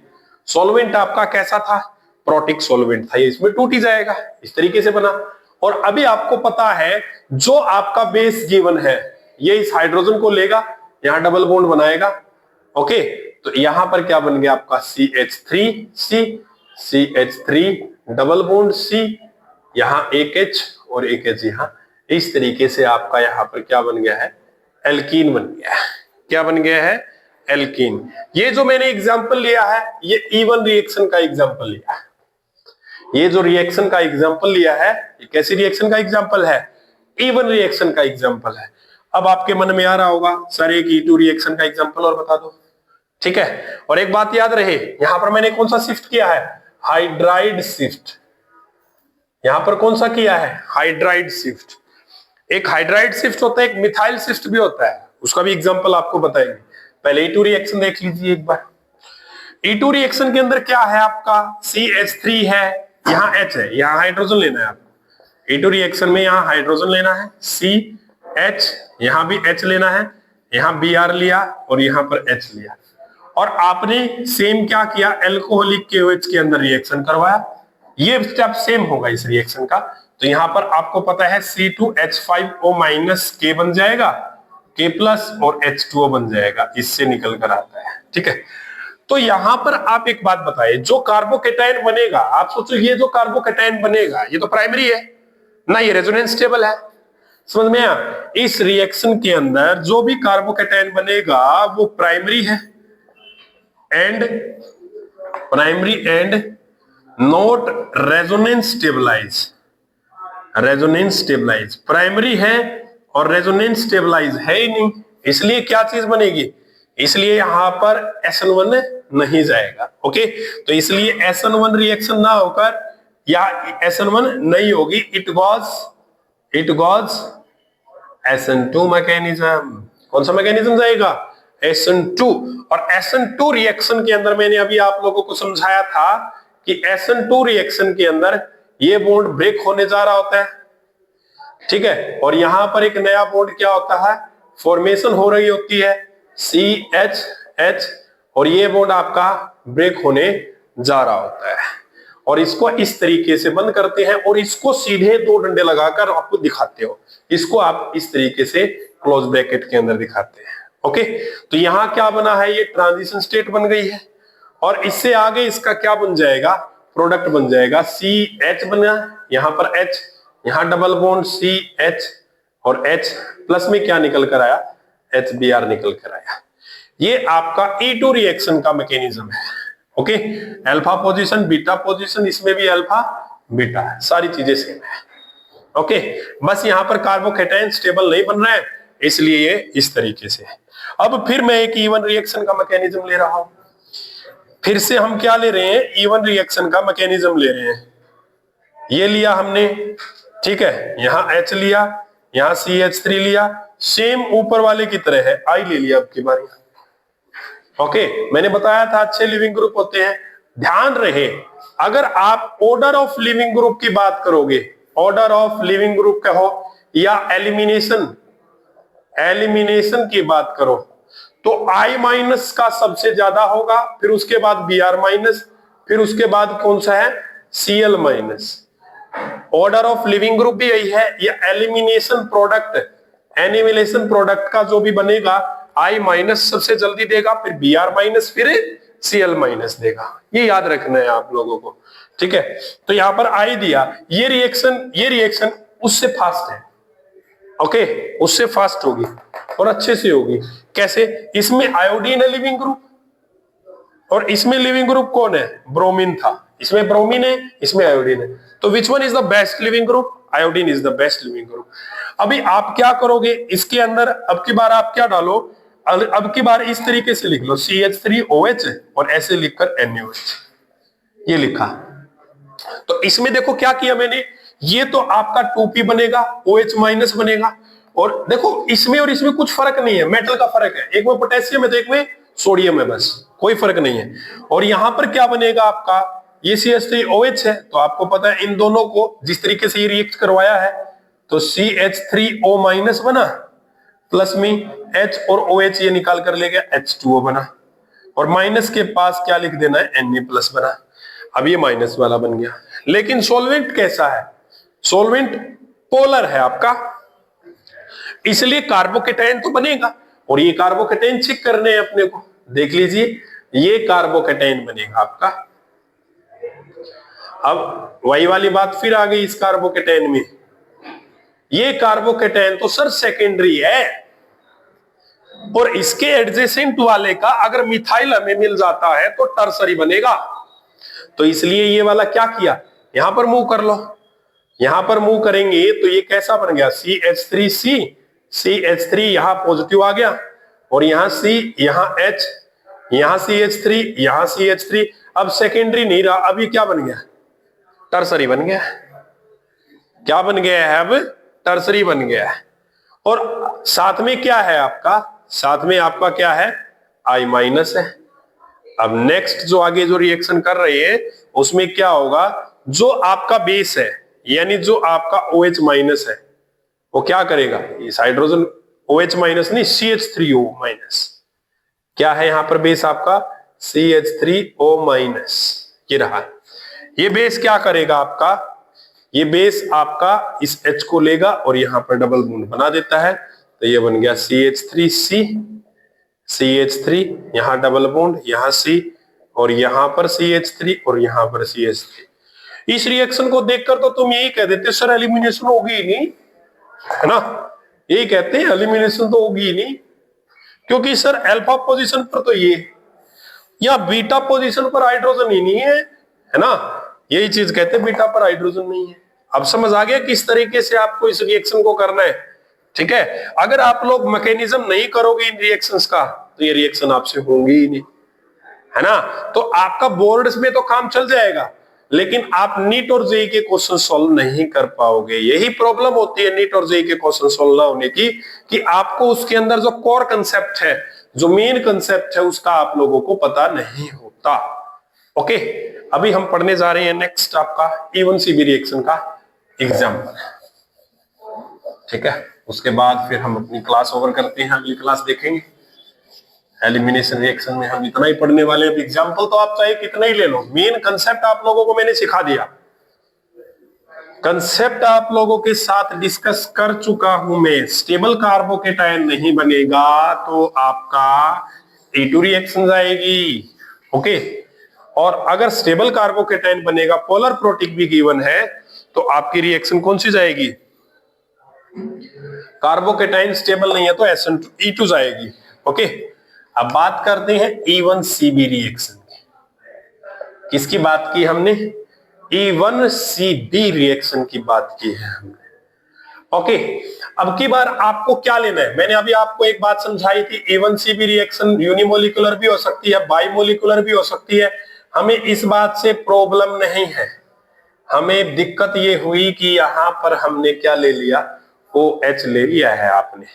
सॉल्वेंट आपका कैसा था? प्रोटिक सॉल्वेंट था, ये इसमें टूट ही जाएगा। इस तरीके से बना। और अभी आपको पता है जो आपका बेस गिवन है, ये इस हाइड्रोजन को लेगा, यहां डबल बॉन्ड बनाएगा। ओके, तो यहां पर क्या बन गया आपका? CH3C, CH3 double bond C, यहां एक H और एक H यहां। इस तरीके से आपका यहां पर क्या बन गया है? एल्कीन बन गया है। क्या बन गया है? एल्कीन। ये जो मैंने एग्जांपल लिया है, ये इवन रिएक्शन का एग्जांपल लिया है। ये जो रिएक्शन का एग्जांपल लिया है, ये कैसी रिएक्शन का एग्जांपल है? इवन रिएक्शन का एग्जांपल है। अब आपके मन में आ रहा होगा सर एक E2 रिएक्शन का एग्जांपल और बता दो। ठीक है, और एक बात याद रहे, यहां पर मैंने कौन सा शिफ्ट किया है? Hydride shift. यहां पर कौन सा किया है? Hydride shift. एक हाइड्राइड शिफ्ट होता है, एक मिथाइल शिफ्ट भी होता है, उसका भी एग्जांपल आपको बताएंगे। पहले E2 रिएक्शन देख लीजिए एक बार। E2 रिएक्शन के अंदर क्या है आपका? CH3 है, यहां H है, यहां हाइड्रोजन लेना है आपको। E2 रिएक्शन में यहां हाइड्रोजन लेना है, CH, यहां भी H लेना है, यहां Br लिया और यहां पर H लिया। और आपने सेम क्या किया? एल्कोहलिक KOH के अंदर रिएक्शन करवाया। ये स्टेप सेम होगा इस रिएक्शन का। तो यहां पर आपको पता है C2H5O- K बन जाएगा, K प्लस और H2O बन जाएगा, इससे निकल कर आता है। ठीक है, तो यहां पर आप एक बात बताइए, जो कार्बोकेटाइन बनेगा, आप सोचो ये जो कार्बोकेटाइन बनेगा ये तो प्राइमरी है ना, ये रेजोनेंस स्टेबल है। समझ में आया? इस रिएक्शन के अंदर जो भी कार्बोकेटाइन बनेगा वो प्राइमरी है and not resonance stabilize. Resonance stabilize primary है और रेजोनेंस स्टेबलाइज है ही नहीं, इसलिए क्या चीज बनेगी? इसलिए यहां पर SN1 नहीं जाएगा। ओके, तो इसलिए SN1 रिएक्शन ना होकर या SN1 नहीं होगी, इट वॉज SN2 मैकेनिज्म। कौन सा मैकेनिज्म जाएगा? SN2। और SN2 रिएक्शन के अंदर मैंने अभी आप लोगों को समझाया था कि SN2 रिएक्शन के अंदर ये बॉन्ड ब्रेक होने जा रहा होता है। ठीक है, और यहां पर एक नया बॉन्ड क्या होता है? फॉर्मेशन हो रही होती है, CH, और ये बॉन्ड आपका ब्रेक होने जा रहा होता है। और इसको इस तरीके से बंद करते हैं और इसको सीधे दो डंडे लगाकर आपको दिखाते हो। इसको आप इस तरीके से क्लोज ब्रैकेट के अंदर दिखाते हैं। ओके, तो यहां क्या बना है? ये ट्रांजिशन स्टेट बन गई है। और इससे आगे इसका क्या बन जाएगा? प्रोडक्ट बन जाएगा, CH बना, यहां पर H, यहां डबल बॉन्ड CH और H प्लस में क्या निकल कर आया? HBr निकल कर आया। ये आपका E2 रिएक्शन का मैकेनिज्म है। Okay, alpha position, beta position, इसमें भी अल्फा, बीटा है, सारी चीजें सेम है। ओके, बस यहां पर कार्बोकेटाइन स्टेबल नहीं बन रहा है, इसलिए ये इस तरीके से है। अब फिर मैं एक इवन रिएक्शन का मैकेनिज्म ले रहा हूं। फिर से हम क्या ले रहे हैं, इवन रिएक्शन का मैकेनिज्म ले रहे हैं। ये लिया हमने, ठीक है, यहां H लिया, यहां CH3 लिया, सेम ऊपर वाले की तरह है, I ले लिया अब की बार। ओके, मैंने बताया था अच्छे लिविंग ग्रुप होते हैं। ध्यान रहे, अगर आप ऑर्डर ऑफ लिविंग ग्रुप की बात करोगे, ऑर्डर ऑफ लिविंग ग्रुप कहो या एलिमिनेशन की बात करो, तो I माइनस का सबसे ज्यादा होगा, फिर उसके बाद Br माइनस, फिर उसके बाद कौन सा है, Cl minus. Order of leaving group भी यही है। या एलिमिनेशन प्रोडक्ट का जो भी बनेगा, I माइनस सबसे जल्दी देगा, फिर Br माइनस, फिर Cl माइनस देगा। ये याद रखना है आप लोगों को, ठीक है। तो यहां पर I दिया, ये रिएक्शन उससे फास्ट है। ओके, उससे फास्ट होगी और अच्छे से होगी। कैसे, इसमें आयोडीन है लिविंग ग्रुप, और इसमें लिविंग ग्रुप कौन है, ब्रोमीन था। इसमें ब्रोमीन है, इसमें आयोडीन है, तो विच one is the best leaving group, iodine is the best leaving group. अभी आप क्या करोगे, इसके अंदर अब की बार आप क्या डालो, अब की बार इस तरीके से लिख लो, CH3OH और ऐसे लिखकर NaOH, ये लिखा। तो इसमें देखो क्या किया मैंने, ये तो आपका 2p बनेगा, OH माइनस बनेगा, और देखो इसमें और इसमें कुछ फर्क नहीं है, मेटल का फर्क है, एक में पोटेशियम है तो एक में सोडियम है, बस कोई फर्क नहीं है। और यहां पर क्या बनेगा आपका, ये CH3OH है, तो आपको पता है इन दोनों को जिस तरीके से ये रिएक्ट करवाया है, तो CH3O माइनस बना, प्लस में H और OH ये निकाल कर ले गया, H2O बना, और माइनस के पास क्या लिख देना है, Na प्लस बना। अब ये माइनस वाला बन गया। लेकिन सॉल्वेंट कैसा है, सॉल्वेंट पोलर है आपका, इसलिए कार्बोकेटाइन तो बनेगा, और ये कार्बोकेटाइन चेक करने हैं अपने को, देख लीजिए ये कार्बोकेटाइन बनेगा आपका। अब वही वाली बात फिर आ गई इस कार्बोकेटाइन में, ये कार्बोकेटाइन तो सर सेकेंडरी है, और इसके एडजेसेंट वाले का अगर मिथाइल हमें मिल जाता है तो टर्सरी बनेगा। तो इसलिए ये वाला क्या किया, यहां पर मूव कर लो, यहां पर मूव करेंगे तो ये कैसा बन गया, CH3C, CH3 यहां पॉजिटिव आ गया, और यहां C, यहां H, यहां CH3, यहां CH3, अब सेकेंडरी नहीं रहा, अब ये क्या बन गया, टर्सरी बन गया। क्या बन गया है, अब टर्सरी बन गया है। और साथ में क्या है आपका, साथ में आपका क्या है, I माइनस है। अब नेक्स्ट जो आगे जो रिएक्शन कर रहे हैं उसमें क्या होगा, जो आपका बेस है यानी जो आपका OH माइनस है वो क्या करेगा, इस हाइड्रोजन OH माइनस नहीं, CH3O माइनस, क्या है यहां पर बेस आपका, CH3O माइनस, ये रहा। ये बेस क्या करेगा आपका, ये बेस आपका इस H को लेगा और यहां पर डबल बॉन्ड बना देता है, तो ये बन गया CH3C, CH3, यहां डबल बॉन्ड, यहां C, और यहां पर CH3 और यहां पर CH3। इस रिएक्शन को देखकर तो तुम यही कह देते सर एलिमिनेशन होगी ही नहीं, है ना, यही कहते हैं एलिमिनेशन तो होगी ही नहीं, क्योंकि सर अल्फा पोजीशन पर तो ये, या बीटा पोजीशन पर हाइड्रोजन ही नहीं है ना, यही चीज कहते हैं बीटा पर हाइड्रोजन नहीं है। अब समझ आ गया किस तरीके से आपको इस रिएक्शन को करना है, ठीक है। अगर आप लोग मैकेनिज्म नहीं करोगे इन रिएक्शंस का तो ये रिएक्शन आपसे होंगी ही नहीं, है ना। तो आपका बोर्ड्स में तो काम चल जाएगा, लेकिन आप नीट और जेईई के क्वेश्चन सॉल्व नहीं कर पाओगे। यही प्रॉब्लम होती है नीट और जेईई के क्वेश्चन सॉल्व ना होने की, कि आपको उसके अंदर जो कोर कंसेप्ट है, जो मेन कंसेप्ट है, उसका आप लोगों को पता नहीं होता। ओके, अभी हम पढ़ने जा रहे हैं नेक्स्ट आपका E1CB रिएक्शन का एग्जाम्पल, ठीक है। उसके बाद फिर हम अपनी क्लास ओवर करते हैं, अगली क्लास देखेंगे। एलिमिनेशन रिएक्शन में हम इतना ही पढ़ने वाले हैं। एग्जाम्पल तो आप चाहे कितना ही ले लो, मेन कंसेप्ट आप लोगों को मैंने सिखा दिया, कंसेप्ट आप लोगों के साथ डिस्कस कर चुका हूं मैं। स्टेबल कार्बोकेटाइन नहीं बनेगा तो आपका E2 रिएक्शन आएगी, ओके। और अगर स्टेबल कार्बोकेटाइन बनेगा, पोलर प्रोटिक भी गिवन है, तो आपकी रिएक्शन कौन सी जाएगी, कार्बोकेटाइन स्टेबल नहीं है तो SN2E2 जाएगी, ओके। अब बात करते हैं E1CB रिएक्शन की। किसकी बात की हमने, E1CB रिएक्शन की बात की है हमने। ओके, अब की बार आपको क्या लेना है, मैंने अभी आपको एक बात समझाई थी, E1CB रिएक्शन यूनिमोलिकुलर भी हो सकती है, बाइमोलिकुलर भी हो सकती है। हमें इस बात से प्रॉब्लम नहीं है, हमें दिक्कत ये हुई कि यहां पर हमने क्या ले लिया, OH ले लिया है आपने,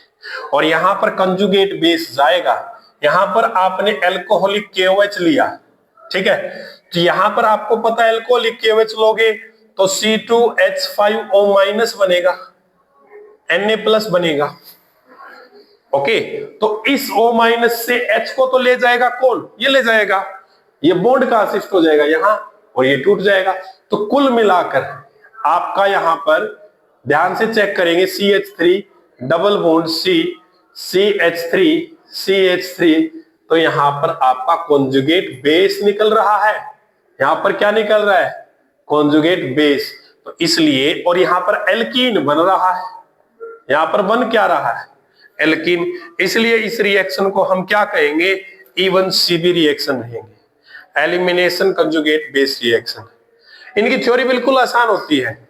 और यहां पर कंजुगेट बेस जाएगा, यहां पर आपने एल्कोहलिक KOH लिया, ठीक है, तो यहां पर आपको पता है एल्कोहलिक KOH लोगे तो C2H5O- बनेगा, Na+ बनेगा। ओके, तो इस O- से H को तो ले जाएगा कौन, ये ले जाएगा, ये बॉन्ड का असिस्ट हो जाएगा यहां और ये टूट जाएगा। तो कुल मिलाकर आपका यहां पर ध्यान से चेक करेंगे, CH3 double bond C, CH3 CH3, तो यहां पर आपका कॉन्जुगेट बेस निकल रहा है, यहां पर क्या निकल रहा है, कॉन्जुगेट बेस। तो इसलिए, और यहां पर एल्कीन बन रहा है, यहां पर बन क्या रहा है, एल्कीन, इसलिए इस रिएक्शन को हम क्या कहेंगे, E1CB रिएक्शन कहेंगे, एलिमिनेशन कंजुगेट बेस रिएक्शन। इनकी थ्योरी बिल्कुल आसान होती है,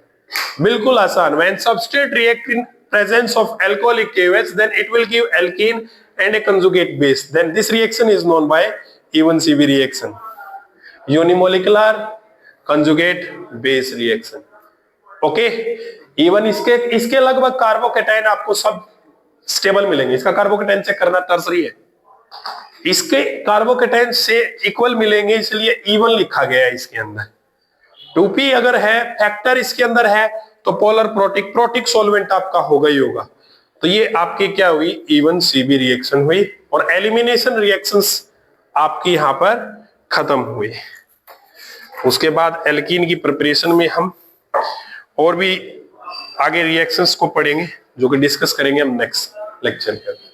बिल्कुल आसान। When substrate react in presence of alcoholic KOH, then it will give alkene and a conjugate base. Then this reaction is known by E1CB reaction, unimolecular conjugate base reaction. Okay, even इसके लगभग carbocation आपको सब stable मिलेंगे, इसका carbocation check करना tertiary है, इसके carbocation से इक्वल मिलेंगे, इसलिए इवन लिखा गया है इसके अंदर। 2p अगर है, फैक्टर इसके अंदर है, तो पोलर प्रोटिक सॉल्वेंट आपका होगा ही होगा। तो ये आपकी क्या हुई, E1CB रिएक्शन हुई, और एलिमिनेशन रिएक्शंस आपकी यहां पर खत्म हुई। उसके बाद एल्कीन की प्रिपरेशन में हम और भी आगे रिएक्शंस को पढ़ेंगे, जो कि डिस्कस करेंगे हम नेक्स्ट लेक्चर के अंदर।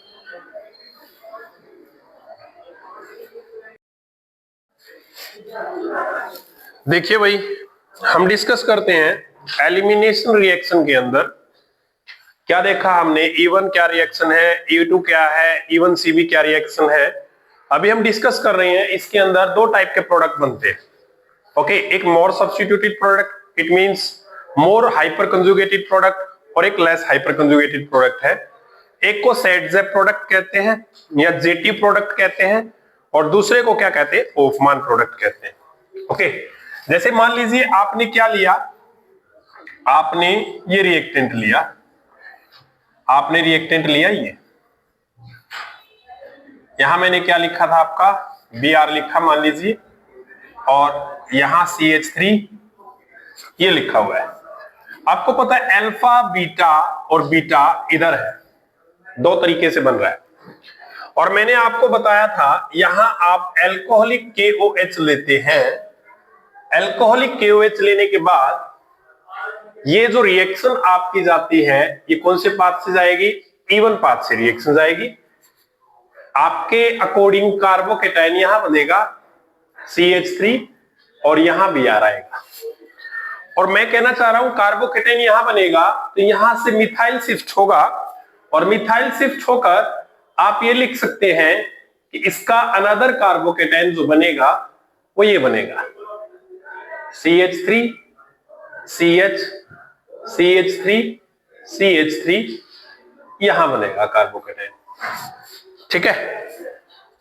देखिए भाई, हम डिस्कस करते हैं एलिमिनेशन रिएक्शन के अंदर क्या देखा हमने, E1 क्या रिएक्शन है, E2 क्या है, E1CB क्या रिएक्शन है। अभी हम डिस्कस कर रहे हैं, इसके अंदर दो टाइप के प्रोडक्ट बनते हैं। ओके, एक मोर substituted product, it means more hyper conjugated product, और एक लेस हाइपर कंजुगेटेड प्रोडक्ट है। एक को सेटजेप प्रोडक्ट कहते हैं या जेटी प्रोडक्ट कहते हैं, और दूसरे को क्या कहते हैं, होफमान प्रोडक्ट कहते हैं। ओके, जैसे मान लीजिए आपने क्या लिया, आपने ये रिएक्टेंट लिया, आपने रिएक्टेंट लिया, ये यहां मैंने क्या लिखा था आपका, Br लिखा मान लीजिए, और यहां CH3 ये लिखा हुआ है। आपको पता है अल्फा बीटा और बीटा इधर है, दो तरीके से बन रहा है, और मैंने आपको बताया था यहां आप एल्कोहलिक KOH लेते हैं, एल्कोहलिक KOH लेने के बाद ये जो रिएक्शन आपकी जाती है, ये कौन से पाथ से जाएगी, E1 पाथ से रिएक्शन जाएगी। आपके अकॉर्डिंग कार्बोकेटाइन यहां बनेगा CH3, और यहां Br आएगा, और मैं कहना चाह रहा हूं कार्बोकेटाइन यहां बनेगा तो यहां से मिथाइल शिफ्ट होगा, और मिथाइल शिफ्ट होकर आप ये लिख सकते हैं कि इसका अनदर कार्बोकेटाइन जो बनेगा वो ये बनेगा, CH3 CH CH3 CH3, यहां बनेगा कार्बोकेटाइन। ठीक है,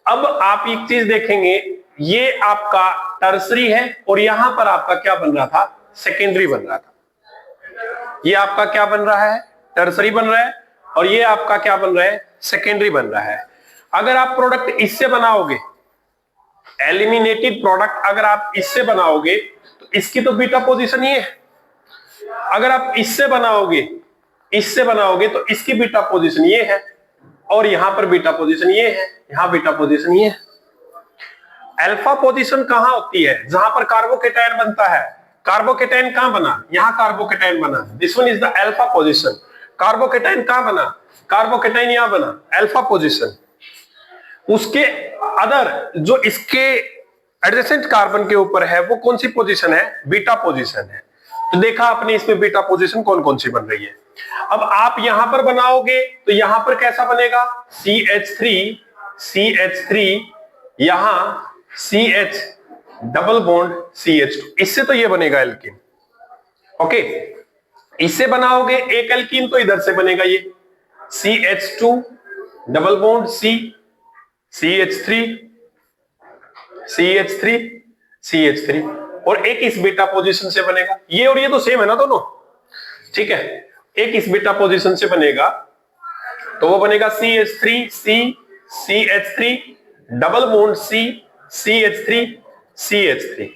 अब आप एक चीज देखेंगे, ये आपका टर्सरी है, और यहां पर आपका क्या बन रहा था, सेकेंडरी बन रहा था। ये आपका क्या बन रहा है, टर्सरी बन रहा है, और ये आपका क्या बन रहा है, सेकेंडरी बन रहा है। अगर आप प्रोडक्ट इससे बनाओगे, एलिमिनेटेड प्रोडक्ट अगर आप इससे बनाओगे तो इसकी तो बीटा पोजीशन ये है, अगर आप इससे बनाओगे तो इसकी बीटा पोजीशन ये है, और यहां पर बीटा पोजीशन ये है, यहां बीटा पोजीशन ये है। अल्फा पोजीशन कहां होती है, जहां पर कार्बोकेटाइन बनता है। कार्बोकेटाइन कहां बना, यहां कार्बोकेटाइन बना, this one is the alpha position. Carbocation कहां बना, कार्बोकेटाइन यहां बना, अल्फा पोजीशन। उसके अदर जो इसके एडजेसेंट कार्बन के ऊपर है वो कौन सी पोजीशन है, बीटा पोजीशन है। तो देखा आपने इसमें बीटा पोजीशन कौन कौन सी बन रही है। अब आप यहां पर बनाओगे तो यहां पर कैसा बनेगा, CH3 यहां CH डबल बॉन्ड CH2, इससे तो ये बनेगा एल्कीन। ओके, इससे बनाओगे एक एल्कीन तो इधर से बनेगा ये CH2 double bond C, CH3 CH3 CH3, और एक इस बीटा पोजीशन से बनेगा, ये और ये तो सेम है ना दोनों, ठीक है। एक इस बीटा पोजीशन से बनेगा तो वो बनेगा CH3 C CH3 double bond C CH3 CH3,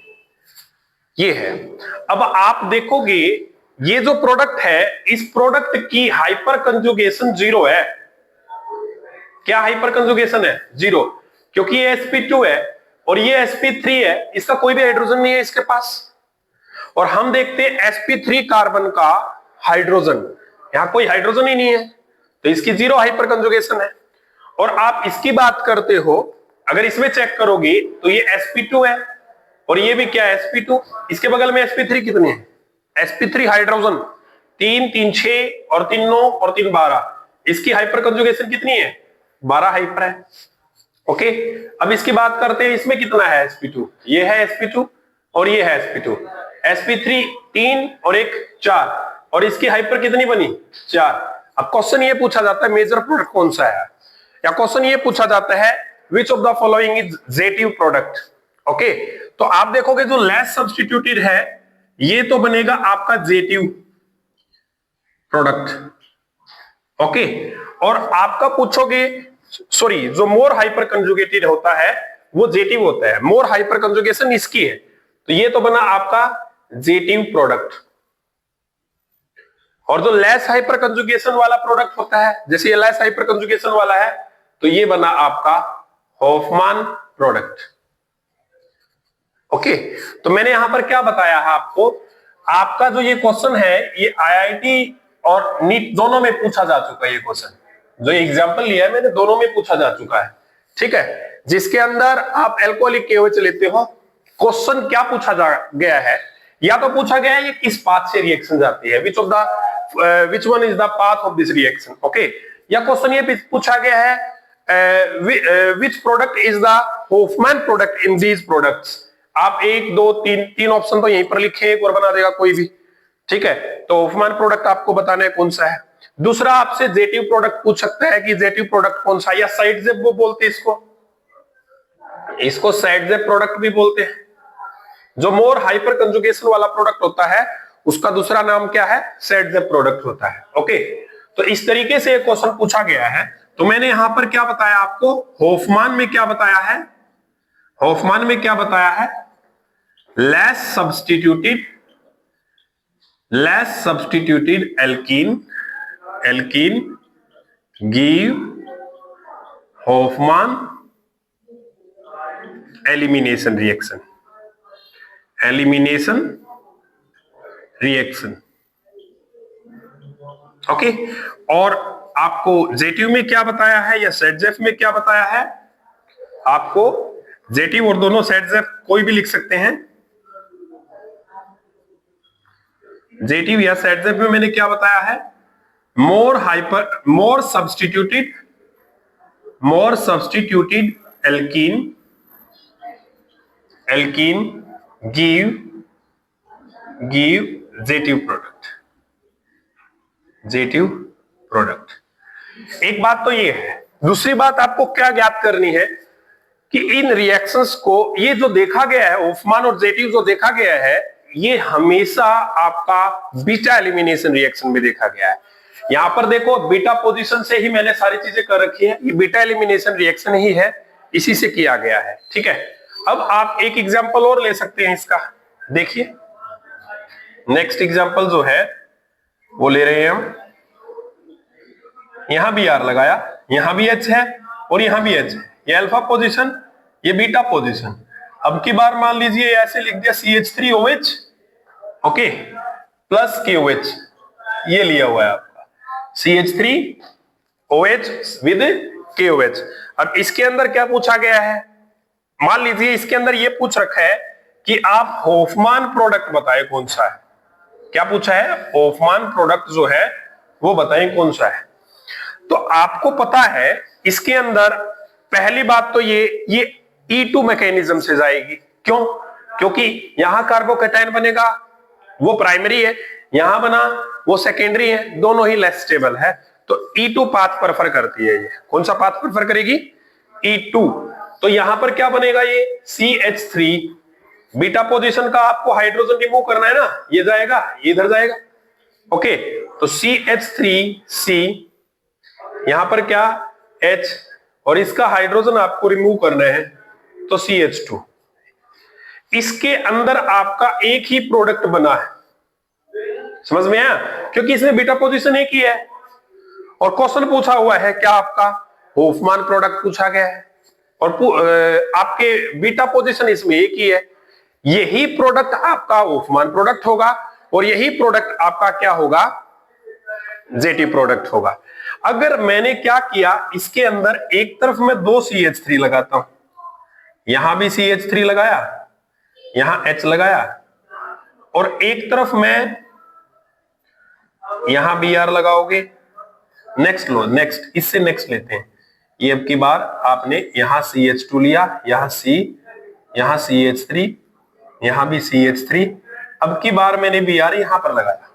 ये है। अब आप देखोगे ये जो प्रोडक्ट है, इस प्रोडक्ट की हाइपर कंजुगेशन 0 है। क्या हाइपर कंजुगेशन है? 0, क्योंकि ये sp2 है और ये sp3 है, इसका कोई भी हाइड्रोजन नहीं है इसके पास। और हम देखते हैं sp3 कार्बन का हाइड्रोजन, यहां कोई हाइड्रोजन ही नहीं है, तो इसकी 0 हाइपर कंजुगेशन है। और आप इसकी बात करते हो, अगर इसमें चेक करोगे तो ये sp2 है और ये भी क्या है sp2, इसके बगल में sp3 कितने हैं? sp3 हाइड्रोजन 3 3 6 और 3 9 और 3 12, इसकी हाइपर कंजुगेशन कितनी है? 12 हाइपर है। ओके, अब इसकी बात करते हैं, इसमें कितना है sp2? ये है sp2 और ये है sp2, sp3 3 और 1 4, और इसकी हाइपर कितनी बनी? 4। अब क्वेश्चन ये पूछा जाता है मेजर प्रोडक्ट कौन सा है, या क्वेश्चन ये पूछा जाता है which of the following is Zaitsev product. Okay, तो आप देखोगे जो लेस सब्स्टिट्यूटेड है ये तो बनेगा आपका जेटिव प्रोडक्ट। ओके, और आपका पूछोगे सॉरी, जो मोर हाइपर कंजुगेटेड होता है वो जेटिव होता है, मोर हाइपर कंजुगेशन इसकी है, तो ये तो बना आपका जेटिव प्रोडक्ट। और जो लेस हाइपर कंजुगेशन वाला प्रोडक्ट होता है, जैसे ये लेस हाइपर कंजुगेशन वाला है, तो ये बना आपका हॉफमान प्रोडक्ट। ओके, तो मैंने यहां पर क्या बताया है आपको, आपका जो ये क्वेश्चन है ये IIT और नीट दोनों में पूछा जा चुका है। ये क्वेश्चन जो एग्जांपल लिया है मैंने, दोनों में पूछा जा चुका है, ठीक है। जिसके अंदर आप एल्कोहलिक KOH लेते हो, क्वेश्चन क्या पूछा गया है, या तो पूछा गया है ये किस पाथ से रिएक्शन जाती है, which one is the path of this reaction. Okay, या क्वेश्चन ये पूछा गया है which product is the Hofmann product in these products. आप 1 2 3 ऑप्शन तो यहीं पर लिखे, एक और बना देगा कोई भी, ठीक है। तो हॉफमैन प्रोडक्ट आपको बताना है कौन सा है। दूसरा आपसे जेटिव प्रोडक्ट पूछ सकता है कि जेटिव प्रोडक्ट कौन सा, या साइड जेब वो बोलते हैं इसको साइड जेब प्रोडक्ट भी बोलते हैं। जो मोर हाइपर कंजुगेशन वाला प्रोडक्ट होता है उसका दूसरा नाम क्या है? साइड जेब प्रोडक्ट होता है। ओके, तो इस तरीके से एक क्वेश्चन पूछा गया है। तो मैंने यहां पर क्या बताया आपको, हॉफमान में क्या बताया है, हॉफमान में क्या बताया है, less substituted alkene give Hofmann elimination reaction. Okay, और आपको जेटिव में क्या बताया है या सेटजेफ में क्या बताया है, आपको जेटिव और दोनों सेटजेफ कोई भी लिख सकते हैं। जेटिव या सेटजेफ में मैंने क्या बताया है, more substituted alkene give Zaitsev product. एक बात तो ये है। दूसरी बात आपको क्या ज्ञात करनी है कि इन रिएक्शंस को, ये जो देखा गया है हॉफमान और जेटिव जो देखा गया है, ये हमेशा आपका बीटा एलिमिनेशन रिएक्शन में देखा गया है। यहां पर देखो बीटा पोजीशन से ही मैंने सारी चीजें कर रखी है, ये बीटा एलिमिनेशन रिएक्शन ही है, इसी से किया गया है, ठीक है। अब आप एक एग्जांपल और ले सकते हैं इसका, देखिए नेक्स्ट एग्जांपल जो है वो ले रहे हैं हम। यहां भी R लगाया, यहां भी H है और यहां भी H है, ये अल्फा पोजीशन ये बीटा पोजीशन। अब की बार मान लीजिए ऐसे लिख दिया CH3OH, ओके, प्लस KOH, ये लिया हुआ है आपका CH3OH विद KOH। अब इसके अंदर क्या पूछा गया है, मान लीजिए इसके अंदर ये पूछ रखा है कि आप हॉफमान प्रोडक्ट बताएं कौन सा है। क्या पूछा है, हॉफमान प्रोडक्ट जो है वो बताएं कौन सा है। तो आपको पता है इसके अंदर पहली बात तो ये E2 मैकेनिज्म से जाएगी। क्यों? क्योंकि यहां कार्बोकैटायन बनेगा, वो प्राइमरी है, यहां बना वो सेकेंडरी है, दोनों ही लेस स्टेबल है, तो E2 पाथ प्रेफर करती है। ये कौन सा पाथ प्रेफर करेगी? E2। तो यहां पर क्या बनेगा? ये CH3, बीटा पोजीशन का आपको हाइड्रोजन रिमूव करना है ना, ये जाएगा, ये इधर जाएगा। ओके, तो CH3C, यहां पर क्या H, और इसका हाइड्रोजन आपको रिमूव करना है, तो CH2। इसके अंदर आपका एक ही प्रोडक्ट बना है, समझ में आया? क्योंकि इसमें बीटा पोजीशन एक ही है, और क्वेश्चन पूछा हुआ है क्या आपका होफमान प्रोडक्ट पूछा गया है, और आपके बीटा पोजीशन इसमें एक ही है। यही प्रोडक्ट आपका होफमान प्रोडक्ट होगा, और यही प्रोडक्ट आपका क्या होगा? जेटी प्रोडक्ट होगा। अगर मैंने क्या किया, इसके अंदर एक तरफ मैं 2 CH3 लगाता हूं, यहां भी CH3 लगाया, यहां H लगाया, और एक तरफ मैं यहां Br लगाओगे। नेक्स्ट लो, नेक्स्ट, इससे नेक्स्ट लेते हैं। ये अब की बार आपने यहां CH2 लिया, यहां C, यहां CH3, यहां भी CH3, अब की बार मैंने Br यहां पर लगाया।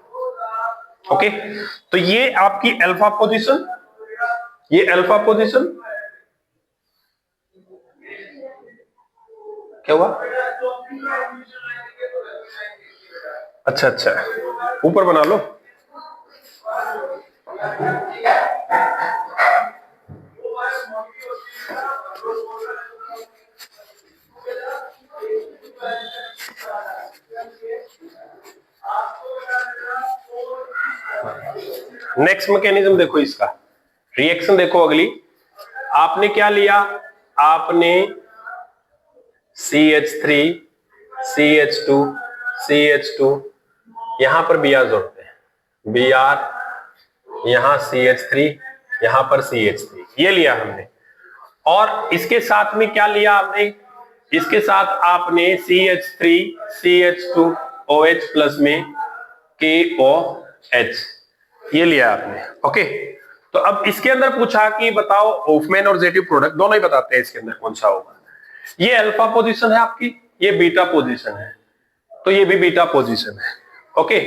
ओके, तो ये आपकी अल्फा पोजीशन, ये अल्फा पोजीशन क्या हुआ? अच्छा अच्छा, ऊपर बना लो। नेक्स्ट मैकेनिज्म देखो इसका, रिएक्शन देखो अगली। आपने क्या लिया? आपने CH3, CH2, CH2, यहां पर Br जोड़ते हैं, Br, यहां CH3, यहां पर CH3, ये लिया हमने। और इसके साथ में क्या लिया आपने? इसके साथ आपने CH3, CH2, OH प्लस में KOH, ये लिया आपने। ओके, तो अब इसके अंदर पूछा कि बताओ होफमैन और जेटी प्रोडक्ट दोनों ही बताते हैं इसके अंदर कौन सा होगा। ये अल्फा पोजीशन है आपकी, ये बीटा पोजीशन है, तो ये भी बीटा पोजीशन है। ओके,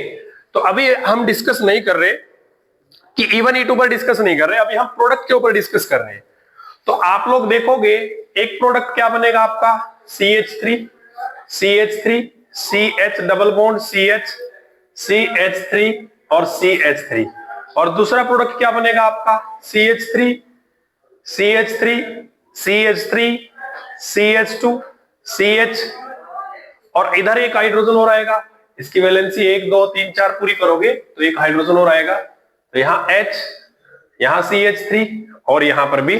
तो अभी हम डिस्कस नहीं कर रहे कि E1 E2 पर डिस्कस नहीं कर रहे, अभी हम प्रोडक्ट के ऊपर डिस्कस कर रहे हैं। तो आप लोग देखोगे एक प्रोडक्ट क्या बनेगा आपका? CH3, CH3, CH double bond CH, CH3 और CH3, और दूसरा प्रोडक्ट क्या बनेगा आपका? CH3, CH3, CH3, CH2, CH, और इधर एक हाइड्रोजन और आएगा, इसकी वैलेंसी 1 2 3 4 पूरी करोगे तो एक हाइड्रोजन और आएगा, तो यहां H, यहां CH3, और यहां पर भी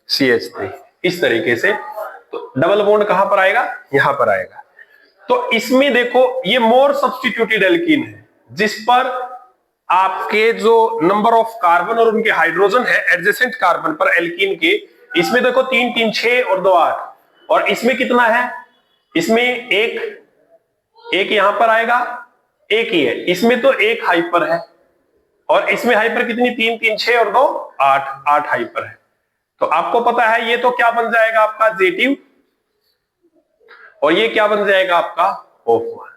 CH3, इस तरीके से। तो डबल बॉन्ड कहां पर आएगा? यहां पर आएगा। तो इसमें देखो ये मोर सब्स्टिट्यूटेड एल्कीन है, जिस पर आपके जो नंबर ऑफ कार्बन और उनके हाइड्रोजन है एडजेसेंट कार्बन पर एल्कीन के, इसमें देखो 3 3 6 और 2 8, और इसमें कितना है? इसमें एक यहां पर आएगा, एक ही है, इसमें तो एक हाइपर है, और इसमें हाइपर कितनी? 3 3 6 और 2 8, 8 हाइपर है। तो आपको पता है ये तो क्या बन जाएगा आपका? जेटिव, और ये क्या बन जाएगा आपका? होफमान।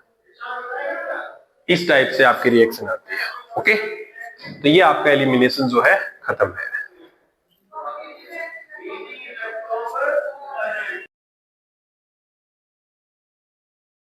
इस टाइप से आपकी रिएक्शन आती है। ओके, तो ये आपका एलिमिनेशन जो है खत्म है।